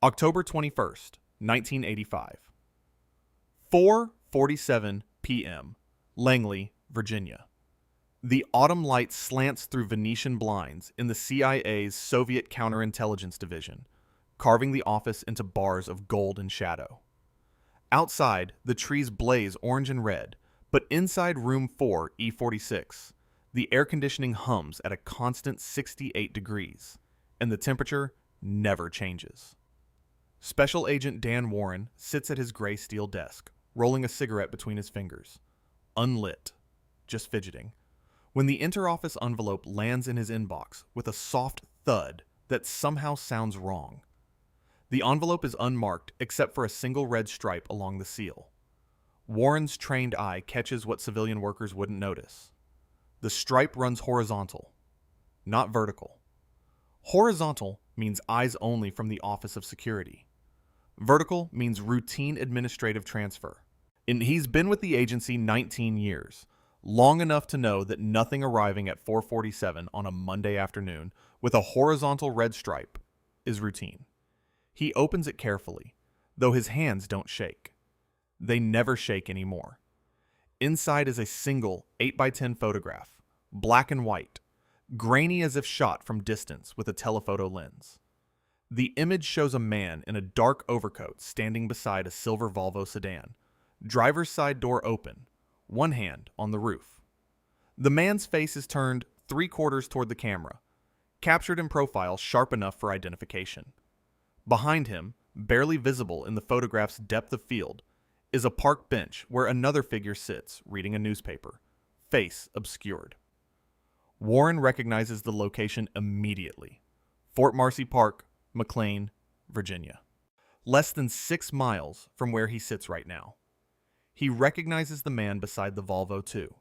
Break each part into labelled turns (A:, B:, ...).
A: October 21st, 1985. 4:47 p.m. Langley, Virginia. The autumn light slants through Venetian blinds in the CIA's Soviet Counterintelligence Division, carving the office into bars of gold and shadow. Outside, the trees blaze orange and red, but inside room 4, E46, the air conditioning hums at a constant 68 degrees, and the temperature never changes. Special Agent Dan Warren sits at his gray steel desk, rolling a cigarette between his fingers. Unlit, just fidgeting, when the interoffice envelope lands in his inbox with a soft thud that somehow sounds wrong. The envelope is unmarked except for a single red stripe along the seal. Warren's trained eye catches what civilian workers wouldn't notice. The stripe runs horizontal, not vertical. Horizontal means eyes only from the Office of Security. Vertical means routine administrative transfer. And he's been with the agency 19 years, long enough to know that nothing arriving at 4:47 on a Monday afternoon with a horizontal red stripe is routine. He opens it carefully, though his hands don't shake. They never shake anymore. Inside is a single 8x10 photograph, black and white, grainy as if shot from distance with a telephoto lens. The image shows a man in a dark overcoat standing beside a silver Volvo sedan, driver's side door open, one hand on the roof. The man's face is turned 3/4 toward the camera, captured in profile sharp enough for identification. Behind him, barely visible in the photograph's depth of field, is a park bench where another figure sits reading a newspaper, face obscured. Warren recognizes the location immediately. Fort Marcy Park, McLean, Virginia. Less than 6 miles from where he sits right now. He recognizes the man beside the Volvo too.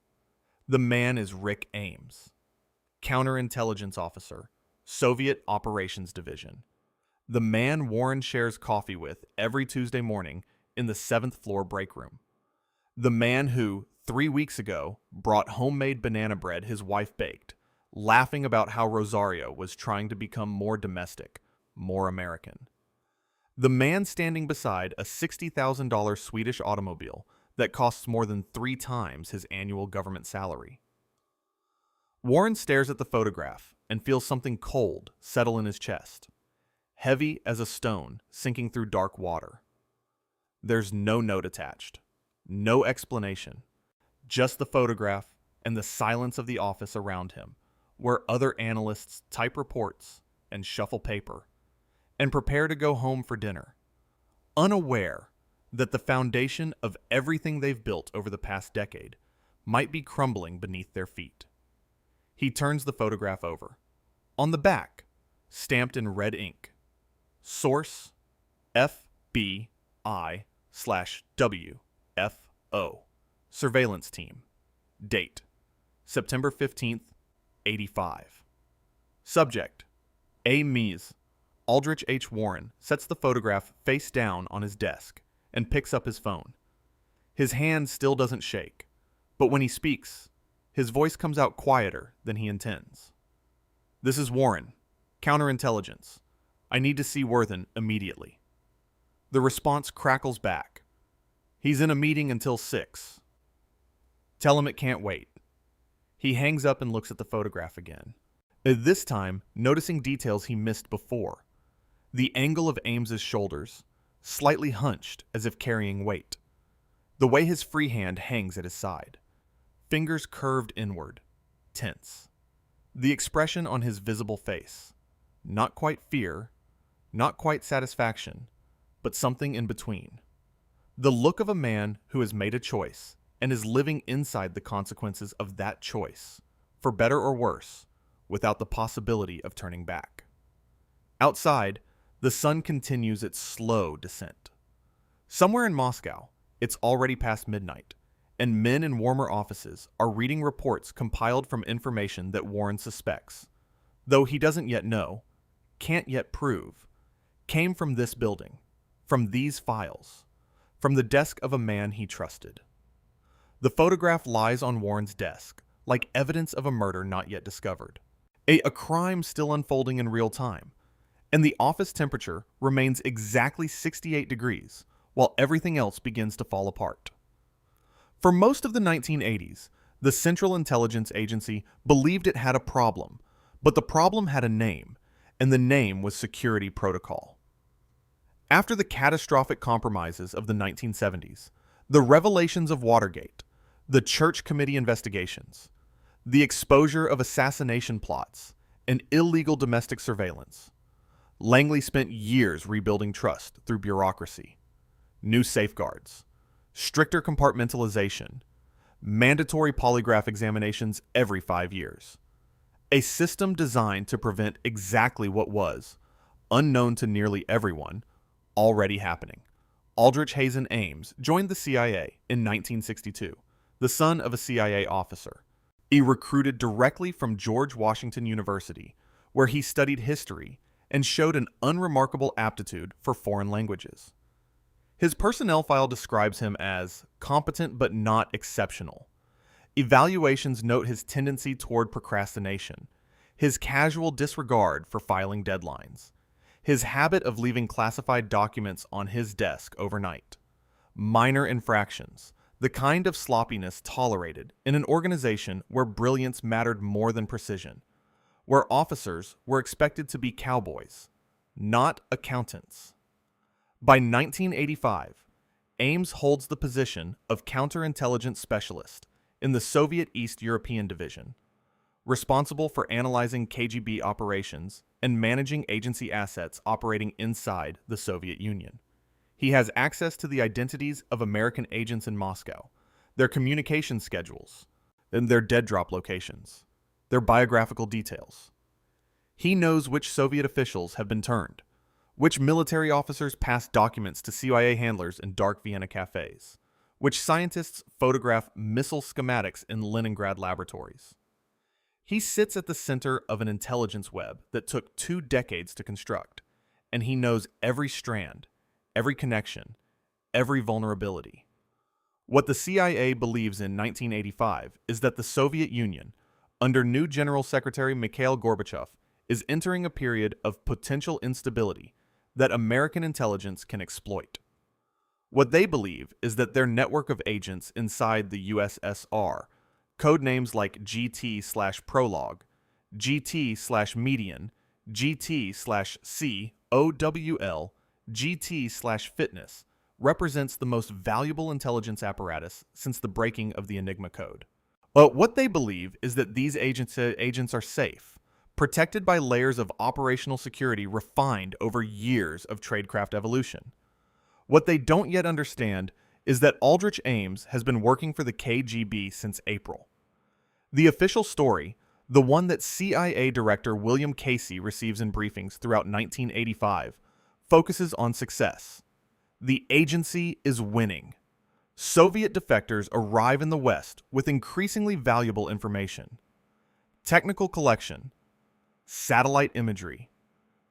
A: The man is Aldrich Ames, counterintelligence officer, Soviet Operations Division. The man Warren shares coffee with every Tuesday morning in the 7th floor break room. The man who, 3 weeks ago, brought homemade banana bread his wife baked, laughing about how Rosario was trying to become more domestic, more American. The man standing beside a $60,000 Swedish automobile that costs more than 3 times his annual government salary. Warren stares at the photograph and feels something cold settle in his chest, heavy as a stone sinking through dark water. There's no note attached, no explanation, just the photograph and the silence of the office around him, where other analysts type reports and shuffle paper and prepare to go home for dinner, unaware that the foundation of everything they've built over the past decade might be crumbling beneath their feet. He turns the photograph over. On the back, stamped in red ink, source FBI/WFO, surveillance team, date September 15th, 85. Subject, Ames. Aldrich H. Warren sets the photograph face down on his desk and picks up his phone. His hand still doesn't shake, but when he speaks, his voice comes out quieter than he intends. This is Warren, counterintelligence. I need to see Worthen immediately. The response crackles back. He's in a meeting until 6. Tell him it can't wait. He hangs up and looks at the photograph again, this time noticing details he missed before. The angle of Ames's shoulders, slightly hunched as if carrying weight. The way his free hand hangs at his side. Fingers curved inward, tense. The expression on his visible face. Not quite fear, not quite satisfaction, but something in between. The look of a man who has made a choice and is living inside the consequences of that choice, for better or worse, without the possibility of turning back. Outside, the sun continues its slow descent. Somewhere in Moscow, it's already past midnight, and men in warmer offices are reading reports compiled from information that Warren suspects, though he doesn't yet know, can't yet prove, came from this building, from these files, from the desk of a man he trusted. The photograph lies on Warren's desk, like evidence of a murder not yet discovered, a crime still unfolding in real time, and the office temperature remains exactly 68 degrees, while everything else begins to fall apart. For most of the 1980s, the Central Intelligence Agency believed it had a problem, but the problem had a name, and the name was security protocol. After the catastrophic compromises of the 1970s, the revelations of Watergate, the Church Committee investigations, the exposure of assassination plots, and illegal domestic surveillance, Langley spent years rebuilding trust through bureaucracy, new safeguards, stricter compartmentalization, mandatory polygraph examinations every 5 years. A system designed to prevent exactly what was, unknown to nearly everyone, already happening. Aldrich Ames joined the CIA in 1962, the son of a CIA officer. He recruited directly from George Washington University, where he studied history and showed an unremarkable aptitude for foreign languages. His personnel file describes him as competent but not exceptional. Evaluations note his tendency toward procrastination, his casual disregard for filing deadlines, his habit of leaving classified documents on his desk overnight, minor infractions, the kind of sloppiness tolerated in an organization where brilliance mattered more than precision, where officers were expected to be cowboys, not accountants. By 1985, Ames holds the position of counterintelligence specialist in the Soviet East European Division, responsible for analyzing KGB operations and managing agency assets operating inside the Soviet Union. He has access to the identities of American agents in Moscow, their communication schedules, and their dead drop locations, their biographical details. He knows which Soviet officials have been turned, which military officers pass documents to CIA handlers in dark Vienna cafes, which scientists photograph missile schematics in Leningrad laboratories. He sits at the center of an intelligence web that took 2 decades to construct, and he knows every strand, every connection, every vulnerability. What the CIA believes in 1985 is that the Soviet Union, under new General Secretary Mikhail Gorbachev, is entering a period of potential instability that American intelligence can exploit. What they believe is that their network of agents inside the USSR, code names like GT/Prologue, GT/Median, GT/COWL, GT/Fitness, represents the most valuable intelligence apparatus since the breaking of the Enigma code. But what they believe is that these agents are safe, protected by layers of operational security refined over years of tradecraft evolution. What they don't yet understand is that Aldrich Ames has been working for the KGB since April. The official story, the one that CIA Director William Casey receives in briefings throughout 1985, focuses on success. The agency is winning. Soviet defectors arrive in the West with increasingly valuable information. Technical collection, satellite imagery,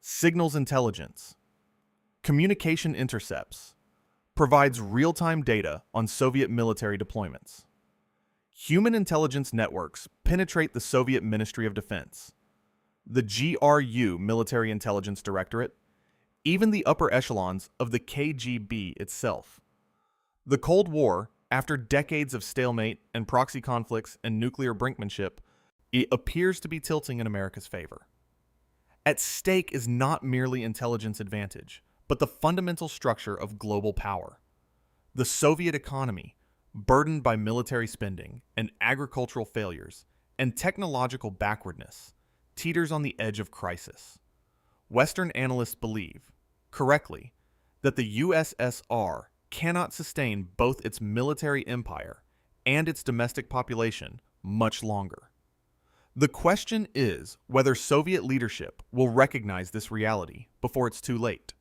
A: signals intelligence, communication intercepts, provides real-time data on Soviet military deployments. Human intelligence networks penetrate the Soviet Ministry of Defense, the GRU Military Intelligence Directorate, even the upper echelons of the KGB itself. The Cold War, after decades of stalemate and proxy conflicts and nuclear brinkmanship, it appears to be tilting in America's favor. At stake is not merely intelligence advantage, but the fundamental structure of global power. The Soviet economy, burdened by military spending and agricultural failures and technological backwardness, teeters on the edge of crisis. Western analysts believe, correctly, that the USSR cannot sustain both its military empire and its domestic population much longer. The question is whether Soviet leadership will recognize this reality before it's too late,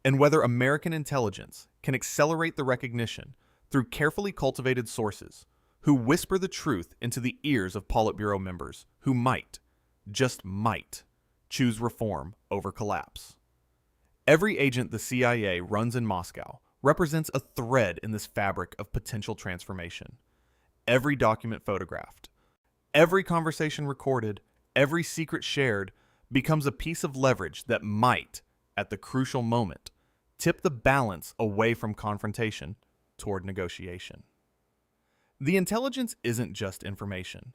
A: and whether American intelligence can accelerate the recognition through carefully cultivated sources who whisper the truth into the ears of Politburo members who might, just might, choose reform over collapse. Every agent the CIA runs in Moscow represents a thread in this fabric of potential transformation. Every document photographed, every conversation recorded, every secret shared becomes a piece of leverage that might, at the crucial moment, tip the balance away from confrontation toward negotiation. The intelligence isn't just information.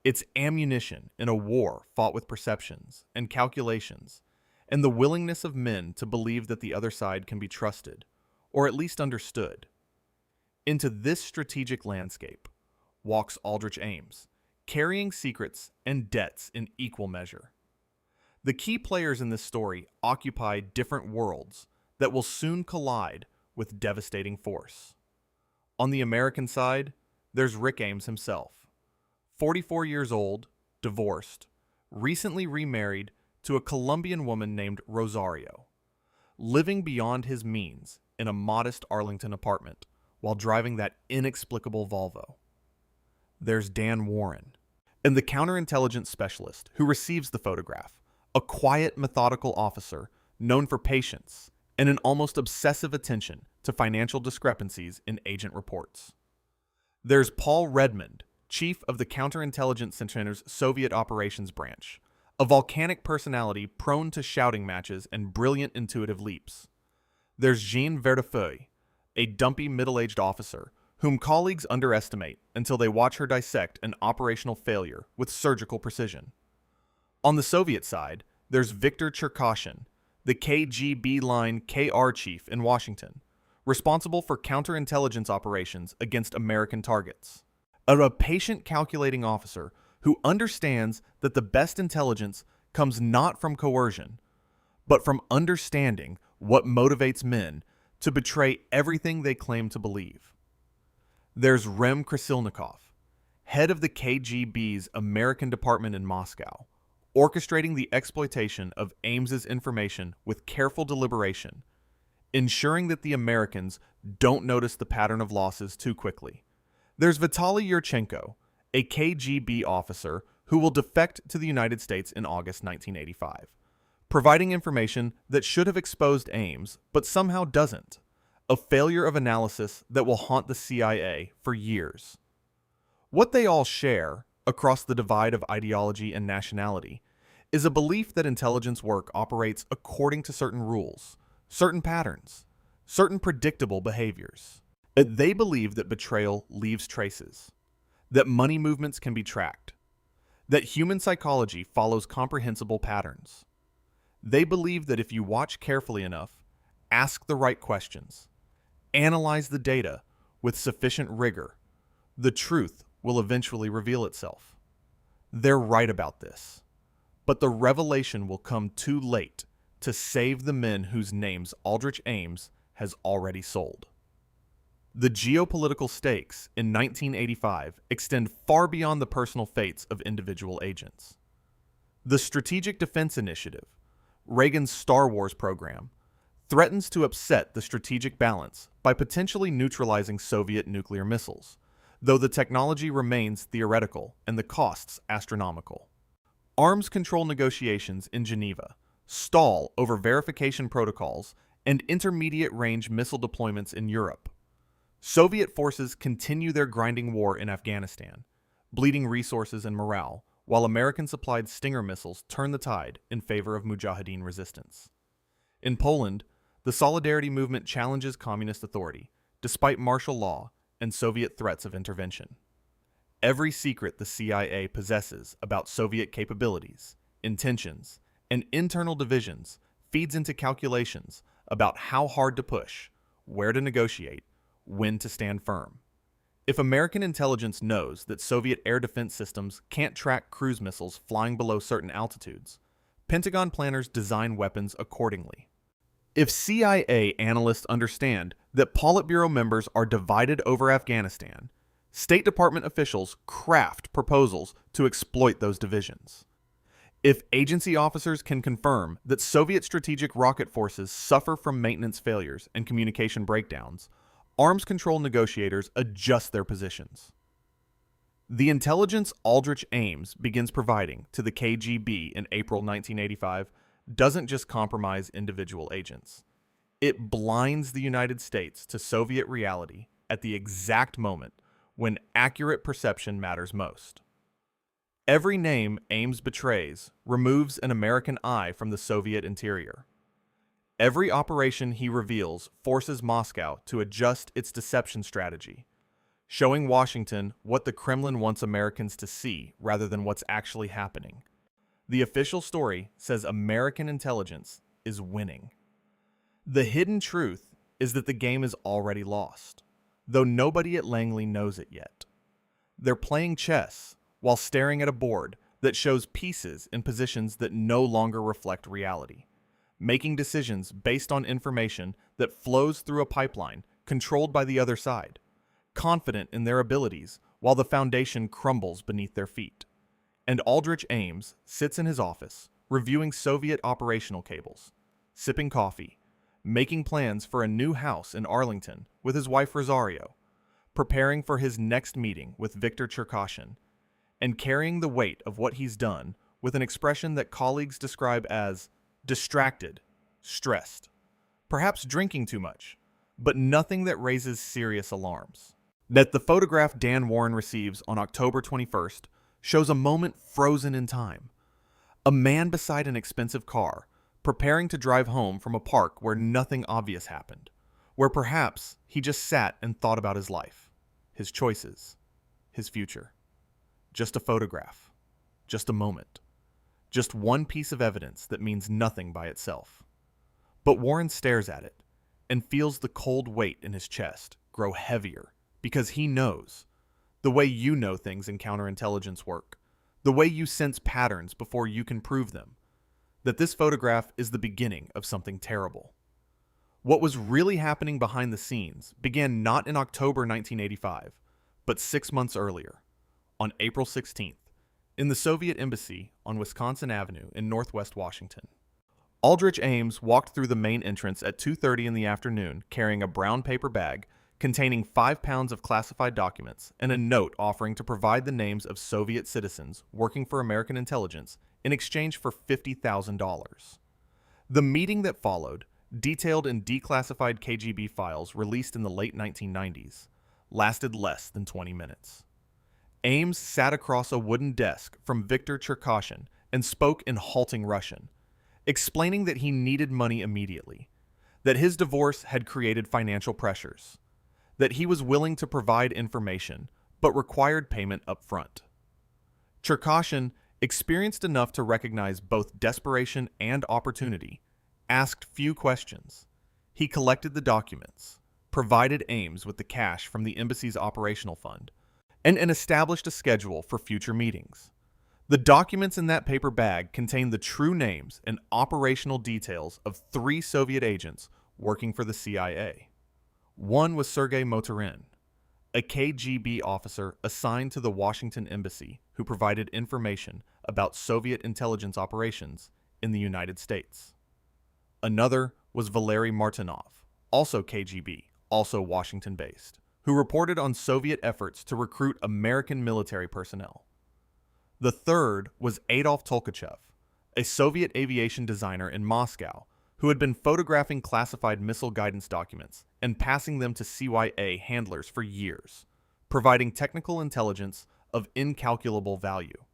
A: It's ammunition in a war fought with perceptions and calculations, and the willingness of men to believe that the other side can be trusted, or at least understood. Into this strategic landscape walks Aldrich Ames, carrying secrets and debts in equal measure. The key players in this story occupy different worlds that will soon collide with devastating force. On the American side, there's Rick Ames himself, 44 years old, divorced, recently remarried to a Colombian woman named Rosario, living beyond his means in a modest Arlington apartment while driving that inexplicable Volvo. There's Dan Warren, and the counterintelligence specialist who receives the photograph, a quiet, methodical officer known for patience and an almost obsessive attention to financial discrepancies in agent reports. There's Paul Redmond, chief of the Counterintelligence Center's Soviet Operations Branch, a volcanic personality prone to shouting matches and brilliant intuitive leaps. There's Jean Verdefeuille, a dumpy middle-aged officer whom colleagues underestimate until they watch her dissect an operational failure with surgical precision. On the Soviet side, there's Viktor Cherkashin, the KGB line KR chief in Washington, responsible for counterintelligence operations against American targets. A patient calculating officer who understands that the best intelligence comes not from coercion, but from understanding what motivates men to betray everything they claim to believe. There's Rem Krasilnikov, head of the KGB's American department in Moscow, orchestrating the exploitation of Ames's information with careful deliberation, ensuring that the Americans don't notice the pattern of losses too quickly. There's Vitaly Yurchenko, a KGB officer who will defect to the United States in August 1985, providing information that should have exposed Ames, but somehow doesn't, a failure of analysis that will haunt the CIA for years. What they all share, across the divide of ideology and nationality, is a belief that intelligence work operates according to certain rules, certain patterns, certain predictable behaviors. They believe that betrayal leaves traces, that money movements can be tracked, that human psychology follows comprehensible patterns. They believe that if you watch carefully enough, ask the right questions, analyze the data with sufficient rigor, the truth will eventually reveal itself. They're right about this, but the revelation will come too late to save the men whose names Aldrich Ames has already sold. The geopolitical stakes in 1985 extend far beyond the personal fates of individual agents. The Strategic Defense Initiative, Reagan's Star Wars program, threatens to upset the strategic balance by potentially neutralizing Soviet nuclear missiles, though the technology remains theoretical and the costs astronomical. Arms control negotiations in Geneva stall over verification protocols and intermediate-range missile deployments in Europe. Soviet forces continue their grinding war in Afghanistan, bleeding resources and morale, while American-supplied Stinger missiles turn the tide in favor of Mujahideen resistance. In Poland, the Solidarity movement challenges communist authority, despite martial law and Soviet threats of intervention. Every secret the CIA possesses about Soviet capabilities, intentions, and internal divisions feeds into calculations about how hard to push, where to negotiate, when to stand firm. If American intelligence knows that Soviet air defense systems can't track cruise missiles flying below certain altitudes, Pentagon planners design weapons accordingly. If CIA analysts understand that Politburo members are divided over Afghanistan, State Department officials craft proposals to exploit those divisions. If agency officers can confirm that Soviet strategic rocket forces suffer from maintenance failures and communication breakdowns, arms control negotiators adjust their positions. The intelligence Aldrich Ames begins providing to the KGB in April 1985 doesn't just compromise individual agents. It blinds the United States to Soviet reality at the exact moment when accurate perception matters most. Every name Ames betrays removes an American eye from the Soviet interior. Every operation he reveals forces Moscow to adjust its deception strategy, showing Washington what the Kremlin wants Americans to see rather than what's actually happening. The official story says American intelligence is winning. The hidden truth is that the game is already lost, though nobody at Langley knows it yet. They're playing chess while staring at a board that shows pieces in positions that no longer reflect reality, making decisions based on information that flows through a pipeline controlled by the other side, confident in their abilities while the foundation crumbles beneath their feet. And Aldrich Ames sits in his office, reviewing Soviet operational cables, sipping coffee, making plans for a new house in Arlington with his wife Rosario, preparing for his next meeting with Viktor Cherkashin, and carrying the weight of what he's done with an expression that colleagues describe as distracted, stressed, perhaps drinking too much, but nothing that raises serious alarms. That the photograph Dan Warren receives on October 21st shows a moment frozen in time. A man beside an expensive car, preparing to drive home from a park where nothing obvious happened, where perhaps he just sat and thought about his life, his choices, his future. Just a photograph, just a moment, just one piece of evidence that means nothing by itself. But Warren stares at it and feels the cold weight in his chest grow heavier because he knows, the way you know things in counterintelligence work, the way you sense patterns before you can prove them, that this photograph is the beginning of something terrible. What was really happening behind the scenes began not in October 1985, but 6 months earlier, on April 16th, in the Soviet embassy on Wisconsin Avenue in Northwest Washington. Aldrich Ames walked through the main entrance at 2:30 in the afternoon carrying a brown paper bag containing 5 pounds of classified documents and a note offering to provide the names of Soviet citizens working for American intelligence in exchange for $50,000. The meeting that followed, detailed in declassified KGB files released in the late 1990s, lasted less than 20 minutes. Ames sat across a wooden desk from Viktor Cherkashin and spoke in halting Russian, explaining that he needed money immediately, that his divorce had created financial pressures, that he was willing to provide information but required payment up front. Cherkashin, experienced enough to recognize both desperation and opportunity, asked few questions. He collected the documents, provided Ames with the cash from the embassy's operational fund, and established a schedule for future meetings. The documents in that paper bag contained the true names and operational details of 3 Soviet agents working for the CIA. One was Sergei Motorin, a KGB officer assigned to the Washington embassy who provided information about Soviet intelligence operations in the United States. Another was Valery Martinov, also KGB, also Washington-based, who reported on Soviet efforts to recruit American military personnel. The third was Adolf Tolkachev, a Soviet aviation designer in Moscow who had been photographing classified missile guidance documents and passing them to CYA handlers for years, providing technical intelligence of incalculable value.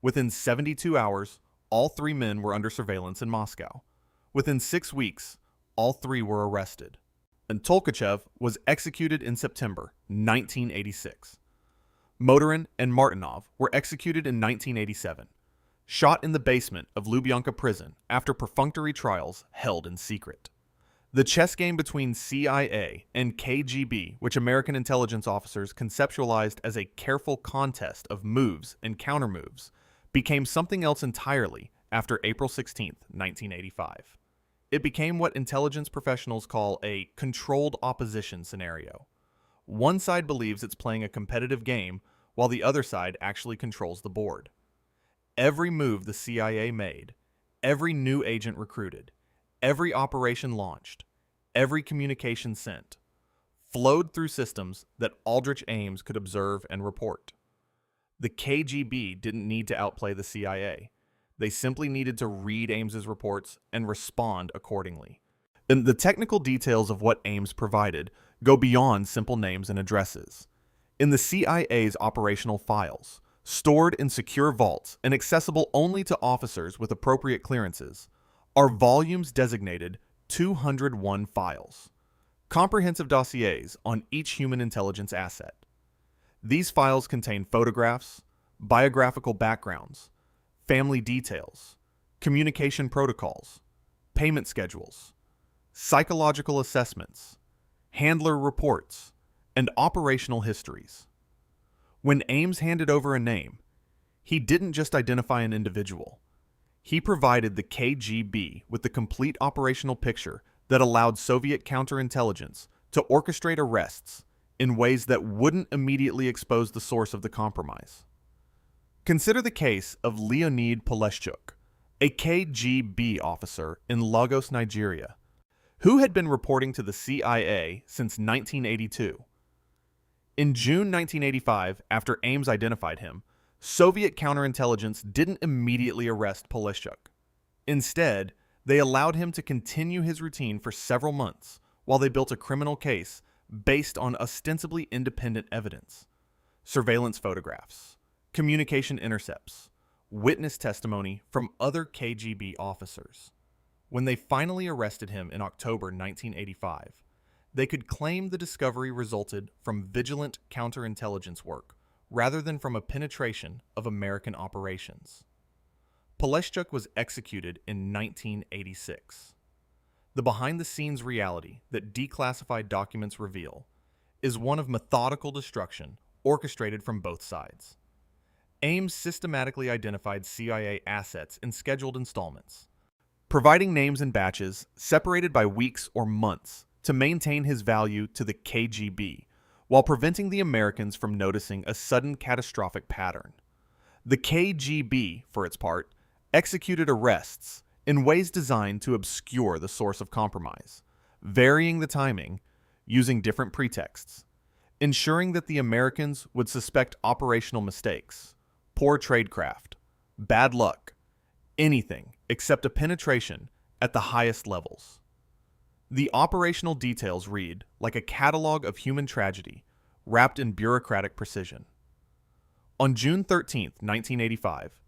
A: Within 72 hours, all 3 men were under surveillance in Moscow. Within 6 weeks, all 3 were arrested, and Tolkachev was executed in September 1986. Motorin and Martinov were executed in 1987, shot in the basement of Lubyanka prison after perfunctory trials held in secret. The chess game between CIA and KGB, which American intelligence officers conceptualized as a careful contest of moves and countermoves, became something else entirely after April 16, 1985. It became what intelligence professionals call a controlled opposition scenario. One side believes it's playing a competitive game, while the other side actually controls the board. Every move the CIA made, every new agent recruited, every operation launched, every communication sent, flowed through systems that Aldrich Ames could observe and report. The KGB didn't need to outplay the CIA. They simply needed to read Ames's reports and respond accordingly. And the technical details of what Ames provided go beyond simple names and addresses. In the CIA's operational files, stored in secure vaults and accessible only to officers with appropriate clearances, are volumes designated 201 files, comprehensive dossiers on each human intelligence asset. These files contain photographs, biographical backgrounds, family details, communication protocols, payment schedules, psychological assessments, handler reports, and operational histories. When Ames handed over a name, he didn't just identify an individual. He provided the KGB with the complete operational picture that allowed Soviet counterintelligence to orchestrate arrests in ways that wouldn't immediately expose the source of the compromise. Consider the case of Leonid Poleshchuk, a KGB officer in Lagos, Nigeria, who had been reporting to the CIA since 1982. In June 1985, after Ames identified him, Soviet counterintelligence didn't immediately arrest Poleshchuk. Instead, they allowed him to continue his routine for several months while they built a criminal case based on ostensibly independent evidence: surveillance photographs, communication intercepts, witness testimony from other KGB officers. When they finally arrested him in October 1985, they could claim the discovery resulted from vigilant counterintelligence work rather than from a penetration of American operations. Poleshchuk was executed in 1986. The behind-the-scenes reality that declassified documents reveal is one of methodical destruction orchestrated from both sides. Ames systematically identified CIA assets in scheduled installments, providing names in batches separated by weeks or months to maintain his value to the KGB, while preventing the Americans from noticing a sudden catastrophic pattern. The KGB, for its part, executed arrests in ways designed to obscure the source of compromise, varying the timing, using different pretexts, ensuring that the Americans would suspect operational mistakes, poor tradecraft, bad luck, anything except a penetration at the highest levels. The operational details read like a catalog of human tragedy wrapped in bureaucratic precision. On June 13, 1985,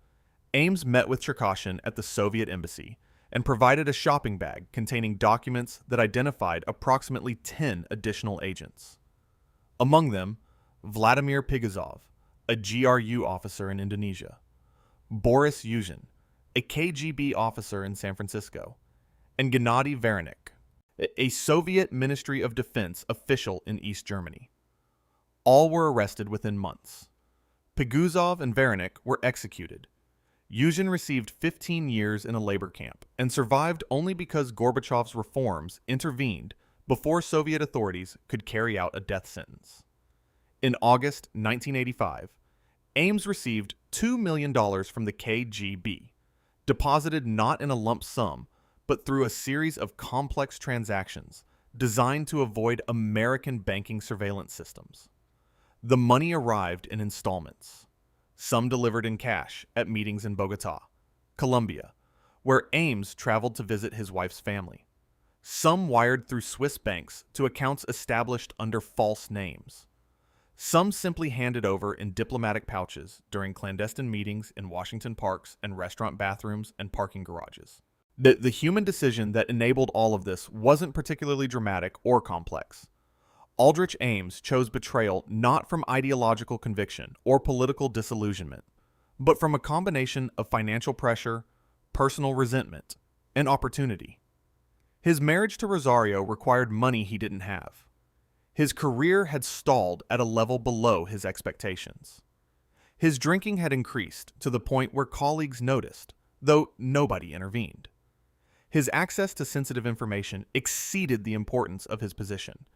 A: Ames met with Cherkashin at the Soviet embassy and provided a shopping bag containing documents that identified approximately 10 additional agents. Among them, Vladimir Pigazov, a GRU officer in Indonesia, Boris Yuzhin, a KGB officer in San Francisco, and Gennady Veranik, a Soviet Ministry of Defense official in East Germany. All were arrested within months. Pigazov and Veranik were executed. Yuzhin received 15 years in a labor camp and survived only because Gorbachev's reforms intervened before Soviet authorities could carry out a death sentence. In August 1985, Ames received $2 million from the KGB, deposited not in a lump sum, but through a series of complex transactions designed to avoid American banking surveillance systems. The money arrived in installments, some delivered in cash at meetings in Bogota, Colombia, where Ames traveled to visit his wife's family. Some wired through Swiss banks to accounts established under false names. Some simply handed over in diplomatic pouches during clandestine meetings in Washington parks and restaurant bathrooms and parking garages. The human decision that enabled all of this wasn't particularly dramatic or complex. Aldrich Ames chose betrayal not from ideological conviction or political disillusionment, but from a combination of financial pressure, personal resentment, and opportunity. His marriage to Rosario required money he didn't have. His career had stalled at a level below his expectations. His drinking had increased to the point where colleagues noticed, though nobody intervened. His access to sensitive information exceeded the importance of his position,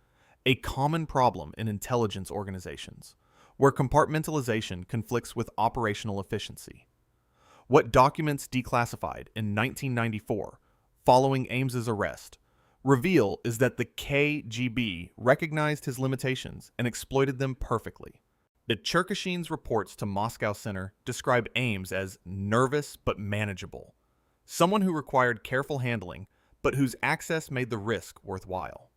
A: a common problem in intelligence organizations, where compartmentalization conflicts with operational efficiency. What documents declassified in 1994, following Ames's arrest, reveal is that the KGB recognized his limitations and exploited them perfectly. The Cherkashin's reports to Moscow Center describe Ames as nervous but manageable, someone who required careful handling, but whose access made the risk worthwhile.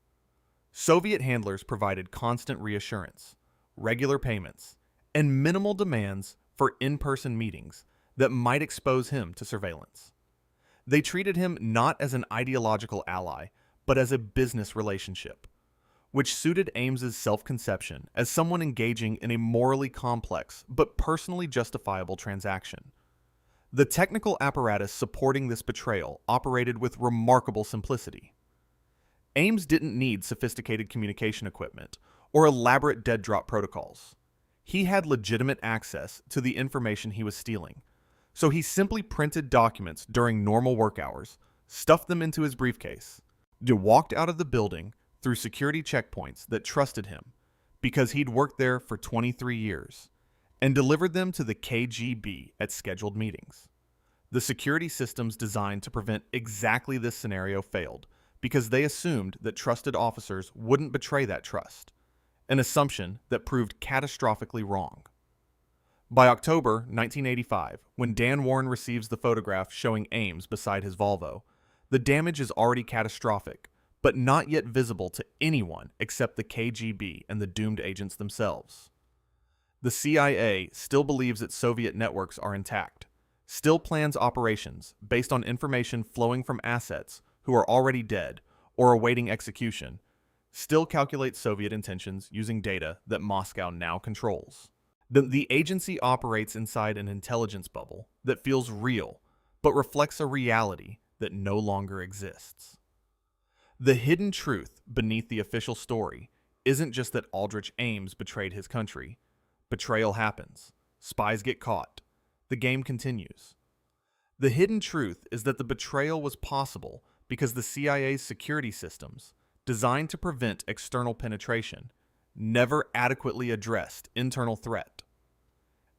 A: Soviet handlers provided constant reassurance, regular payments, and minimal demands for in-person meetings that might expose him to surveillance. They treated him not as an ideological ally, but as a business relationship, which suited Ames's self-conception as someone engaging in a morally complex but personally justifiable transaction. The technical apparatus supporting this betrayal operated with remarkable simplicity. Ames didn't need sophisticated communication equipment or elaborate dead drop protocols. He had legitimate access to the information he was stealing, so he simply printed documents during normal work hours, stuffed them into his briefcase, walked out of the building through security checkpoints that trusted him because he'd worked there for 23 years, and delivered them to the KGB at scheduled meetings. The security systems designed to prevent exactly this scenario failed because they assumed that trusted officers wouldn't betray that trust, an assumption that proved catastrophically wrong. By October 1985, when Dan Warren receives the photograph showing Ames beside his Volvo, the damage is already catastrophic, but not yet visible to anyone except the KGB and the doomed agents themselves. The CIA still believes its Soviet networks are intact, still plans operations based on information flowing from assets who are already dead or awaiting execution, still calculates Soviet intentions using data that Moscow now controls. The agency operates inside an intelligence bubble that feels real, but reflects a reality that no longer exists. The hidden truth beneath the official story isn't just that Aldrich Ames betrayed his country. Betrayal happens. Spies get caught. The game continues. The hidden truth is that the betrayal was possible because the CIA's security systems, designed to prevent external penetration, never adequately addressed internal threat.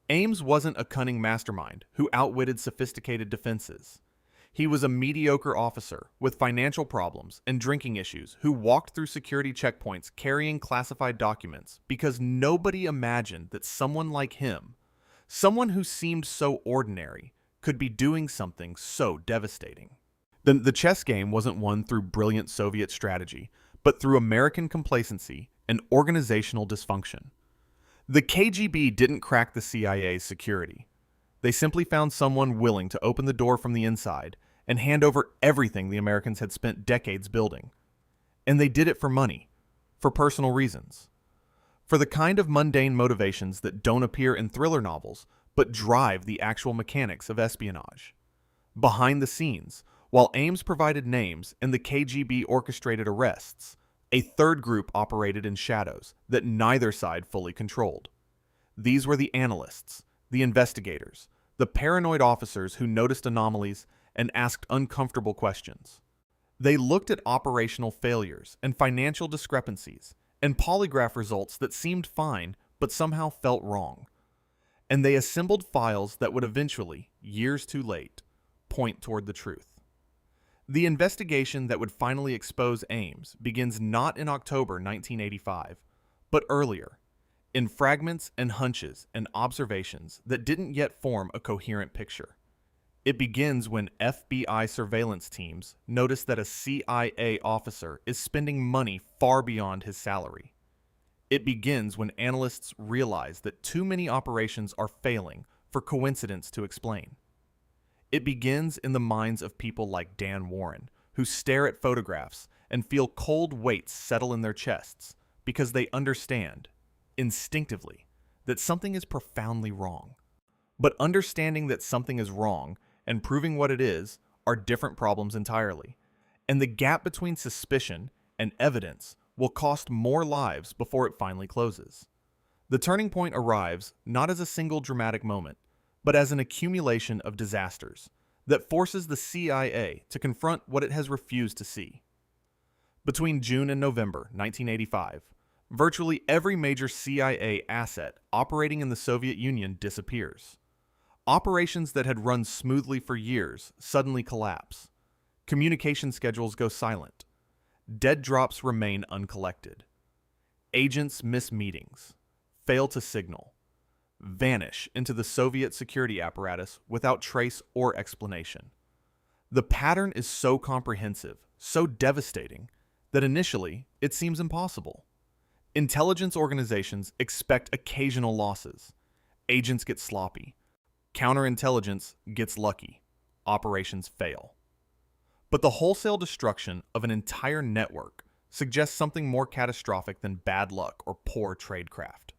A: Ames wasn't a cunning mastermind who outwitted sophisticated defenses. He was a mediocre officer with financial problems and drinking issues who walked through security checkpoints carrying classified documents because nobody imagined that someone like him, someone who seemed so ordinary, could be doing something so devastating. The chess game wasn't won through brilliant Soviet strategy, but through American complacency and organizational dysfunction. The KGB didn't crack the CIA's security. They simply found someone willing to open the door from the inside and hand over everything the Americans had spent decades building. And they did it for money, for personal reasons, for the kind of mundane motivations that don't appear in thriller novels, but drive the actual mechanics of espionage. Behind the scenes, while Ames provided names and the KGB orchestrated arrests, a third group operated in shadows that neither side fully controlled. These were the analysts, the investigators, the paranoid officers who noticed anomalies and asked uncomfortable questions. They looked at operational failures and financial discrepancies and polygraph results that seemed fine but somehow felt wrong. And they assembled files that would eventually, years too late, point toward the truth. The investigation that would finally expose Ames begins not in October 1985, but earlier, in fragments and hunches and observations that didn't yet form a coherent picture. It begins when FBI surveillance teams notice that a CIA officer is spending money far beyond his salary. It begins when analysts realize that too many operations are failing for coincidence to explain. It begins in the minds of people like Dan Warren, who stare at photographs and feel cold weights settle in their chests because they understand, instinctively, that something is profoundly wrong. But understanding that something is wrong and proving what it is are different problems entirely, and the gap between suspicion and evidence will cost more lives before it finally closes. The turning point arrives not as a single dramatic moment, but as an accumulation of disasters that forces the CIA to confront what it has refused to see. Between June and November 1985, virtually every major CIA asset operating in the Soviet Union disappears. Operations that had run smoothly for years suddenly collapse. Communication schedules go silent. Dead drops remain uncollected. Agents miss meetings, fail to signal, vanish into the Soviet security apparatus without trace or explanation. The pattern is so comprehensive, so devastating, that initially it seems impossible. Intelligence organizations expect occasional losses. Agents get sloppy. Counterintelligence gets lucky. Operations fail. But the wholesale destruction of an entire network suggests something more catastrophic than bad luck or poor tradecraft.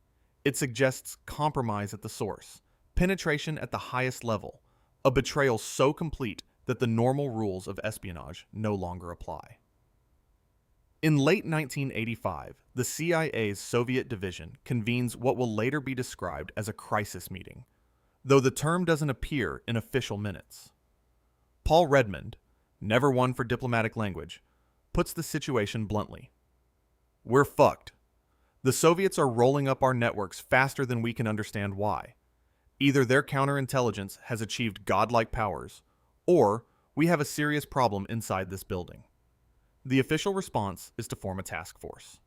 A: It suggests compromise at the source, penetration at the highest level, a betrayal so complete that the normal rules of espionage no longer apply. In late 1985, the CIA's Soviet division convenes what will later be described as a crisis meeting, though the term doesn't appear in official minutes. Paul Redmond, never one for diplomatic language, puts the situation bluntly. We're fucked. The Soviets are rolling up our networks faster than we can understand why. Either their counterintelligence has achieved godlike powers, or we have a serious problem inside this building. The official response is to form a task force.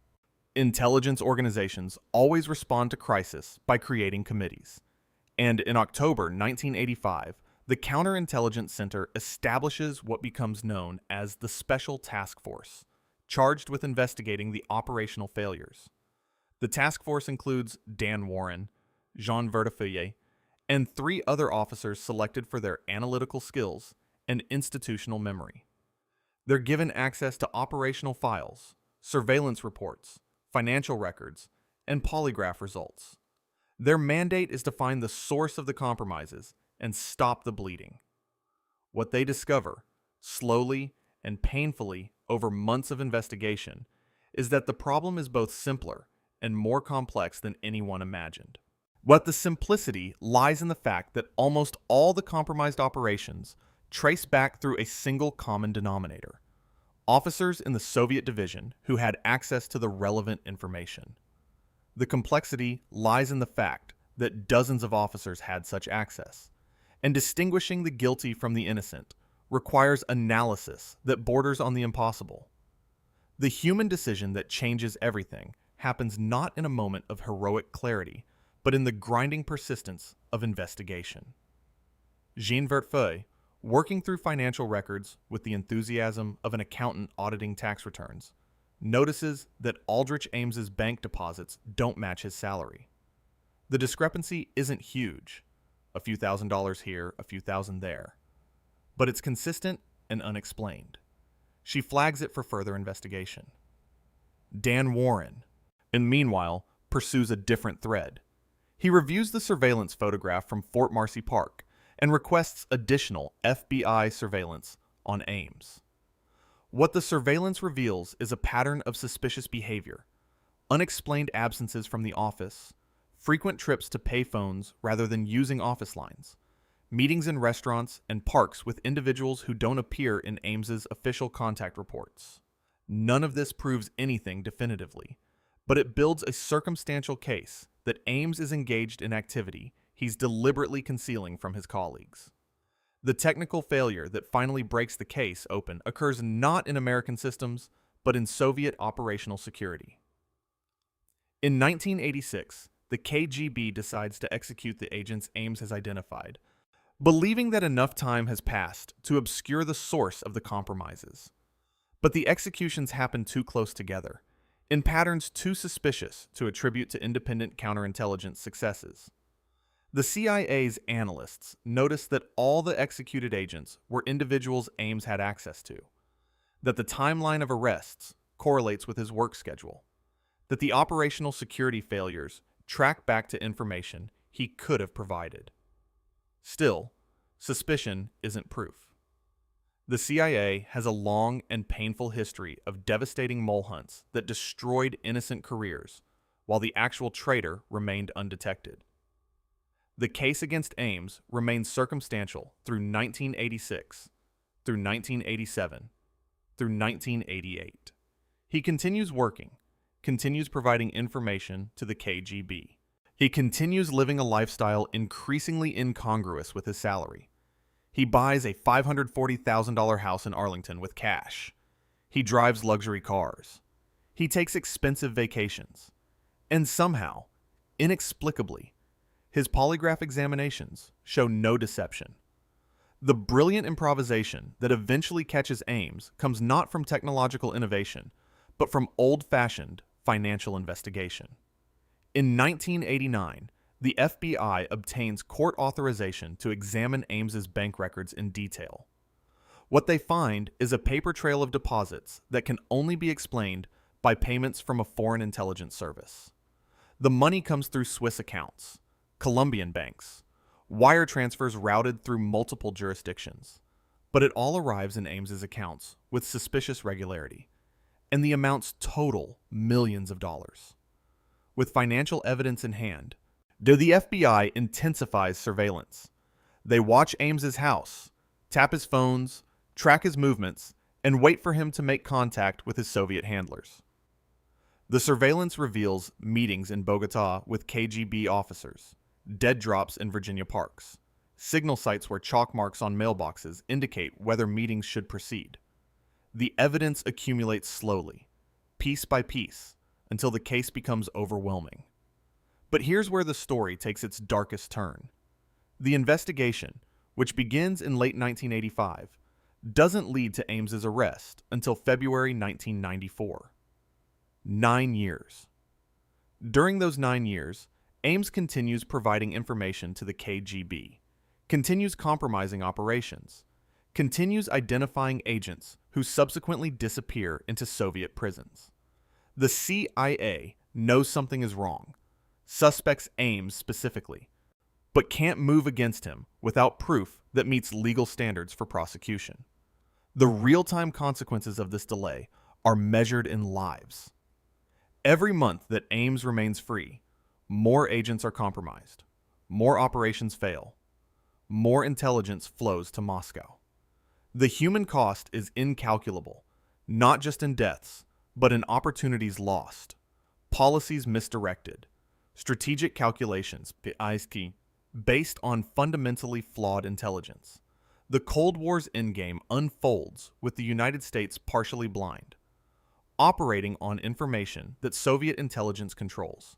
A: Intelligence organizations always respond to crisis by creating committees. And in October 1985, the Counterintelligence Center establishes what becomes known as the Special Task Force, charged with investigating the operational failures. The task force includes Dan Warren, Jean Vertefeuille, and 3 other officers selected for their analytical skills and institutional memory. They're given access to operational files, surveillance reports, financial records, and polygraph results. Their mandate is to find the source of the compromises and stop the bleeding. What they discover, slowly and painfully over months of investigation, is that the problem is both simpler and more complex than anyone imagined. But the simplicity lies in the fact that almost all the compromised operations trace back through a single common denominator: officers in the Soviet division who had access to the relevant information. The complexity lies in the fact that dozens of officers had such access, and distinguishing the guilty from the innocent requires analysis that borders on the impossible. The human decision that changes everything happens not in a moment of heroic clarity, but in the grinding persistence of investigation. Jean Vertefeuille, working through financial records with the enthusiasm of an accountant auditing tax returns, notices that Aldrich Ames's bank deposits don't match his salary. The discrepancy isn't huge, a few $1,000s here, a few thousand there, but it's consistent and unexplained. She flags it for further investigation. Dan Warren, and meanwhile, pursues a different thread. He reviews the surveillance photograph from Fort Marcy Park and requests additional FBI surveillance on Ames. What the surveillance reveals is a pattern of suspicious behavior, unexplained absences from the office, frequent trips to payphones rather than using office lines, meetings in restaurants and parks with individuals who don't appear in Ames's official contact reports. None of this proves anything definitively, but it builds a circumstantial case that Ames is engaged in activity he's deliberately concealing from his colleagues. The technical failure that finally breaks the case open occurs not in American systems, but in Soviet operational security. In 1986, the KGB decides to execute the agents Ames has identified, believing that enough time has passed to obscure the source of the compromises. But the executions happen too close together, in patterns too suspicious to attribute to independent counterintelligence successes. The CIA's analysts noticed that all the executed agents were individuals Ames had access to, that the timeline of arrests correlates with his work schedule, that the operational security failures track back to information he could have provided. Still, suspicion isn't proof. The CIA has a long and painful history of devastating mole hunts that destroyed innocent careers, while the actual traitor remained undetected. The case against Ames remains circumstantial through 1986, through 1987, through 1988. He continues working, continues providing information to the KGB. He continues living a lifestyle increasingly incongruous with his salary. He buys a $540,000 house in Arlington with cash. He drives luxury cars. He takes expensive vacations. And somehow, inexplicably, his polygraph examinations show no deception. The brilliant improvisation that eventually catches Ames comes not from technological innovation, but from old-fashioned financial investigation. In 1989, the FBI obtains court authorization to examine Ames's bank records in detail. What they find is a paper trail of deposits that can only be explained by payments from a foreign intelligence service. The money comes through Swiss accounts, Colombian banks, wire transfers routed through multiple jurisdictions, but it all arrives in Ames's accounts with suspicious regularity, and the amounts total millions of dollars. With financial evidence in hand, the FBI intensifies surveillance. They watch Ames's house, tap his phones, track his movements, and wait for him to make contact with his Soviet handlers. The surveillance reveals meetings in Bogota with KGB officers, dead drops in Virginia parks, signal sites where chalk marks on mailboxes indicate whether meetings should proceed. The evidence accumulates slowly, piece by piece, until the case becomes overwhelming. But here's where the story takes its darkest turn. The investigation, which begins in late 1985, doesn't lead to Ames's arrest until February 1994. 9 years. During those 9 years, Ames continues providing information to the KGB, continues compromising operations, continues identifying agents who subsequently disappear into Soviet prisons. The CIA knows something is wrong, suspects Ames specifically, but can't move against him without proof that meets legal standards for prosecution. The real-time consequences of this delay are measured in lives. Every month that Ames remains free, more agents are compromised, more operations fail, more intelligence flows to Moscow. The human cost is incalculable, not just in deaths, but in opportunities lost, policies misdirected, strategic calculations based on fundamentally flawed intelligence. The Cold War's endgame unfolds with the United States partially blind, operating on information that Soviet intelligence controls,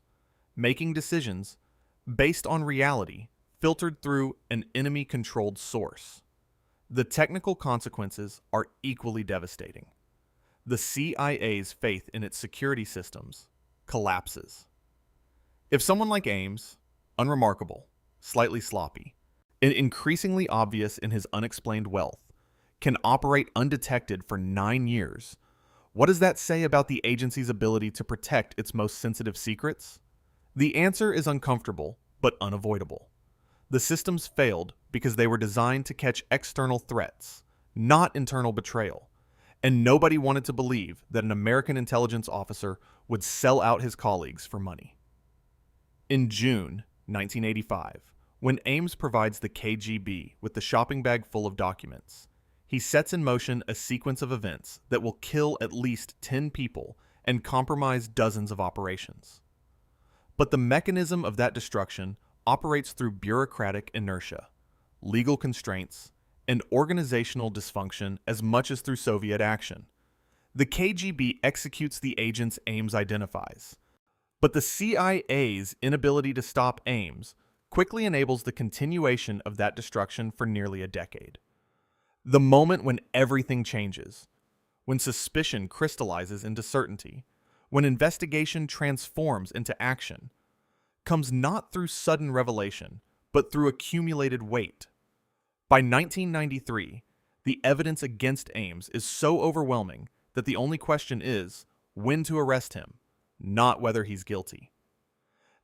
A: making decisions based on reality filtered through an enemy-controlled source. The technical consequences are equally devastating. The CIA's faith in its security systems collapses. If someone like Ames, unremarkable, slightly sloppy, and increasingly obvious in his unexplained wealth, can operate undetected for 9 years, what does that say about the agency's ability to protect its most sensitive secrets? The answer is uncomfortable, but unavoidable. The systems failed because they were designed to catch external threats, not internal betrayal, and nobody wanted to believe that an American intelligence officer would sell out his colleagues for money. In June 1985, when Ames provides the KGB with the shopping bag full of documents, he sets in motion a sequence of events that will kill at least 10 people and compromise dozens of operations. But the mechanism of that destruction operates through bureaucratic inertia, legal constraints, and organizational dysfunction as much as through Soviet action. The KGB executes the agents Ames identifies, but the CIA's inability to stop Ames quickly enables the continuation of that destruction for nearly a decade. The moment when everything changes, when suspicion crystallizes into certainty, when investigation transforms into action, comes not through sudden revelation, but through accumulated weight. By 1993, the evidence against Ames is so overwhelming that the only question is when to arrest him, not whether he's guilty.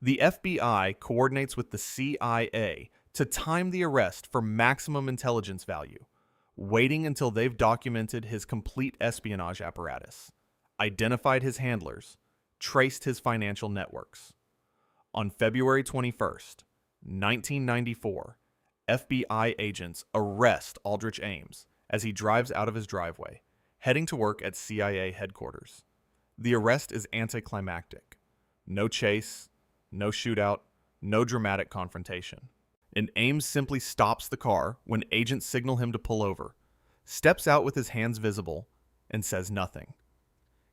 A: The FBI coordinates with the CIA to time the arrest for maximum intelligence value, waiting until they've documented his complete espionage apparatus, identified his handlers, traced his financial networks. On February 21st, 1994, FBI agents arrest Aldrich Ames as he drives out of his driveway, heading to work at CIA headquarters. The arrest is anticlimactic. No chase, no shootout, no dramatic confrontation. And Ames simply stops the car when agents signal him to pull over, steps out with his hands visible, and says nothing.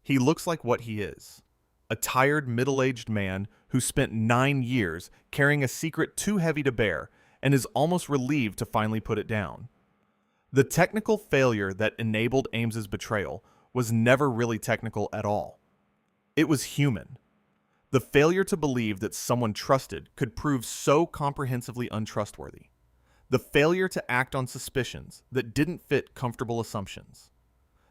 A: He looks like what he is, a tired, middle-aged man who spent 9 years carrying a secret too heavy to bear and is almost relieved to finally put it down. The technical failure that enabled Ames's betrayal was never really technical at all. It was human. The failure to believe that someone trusted could prove so comprehensively untrustworthy. The failure to act on suspicions that didn't fit comfortable assumptions.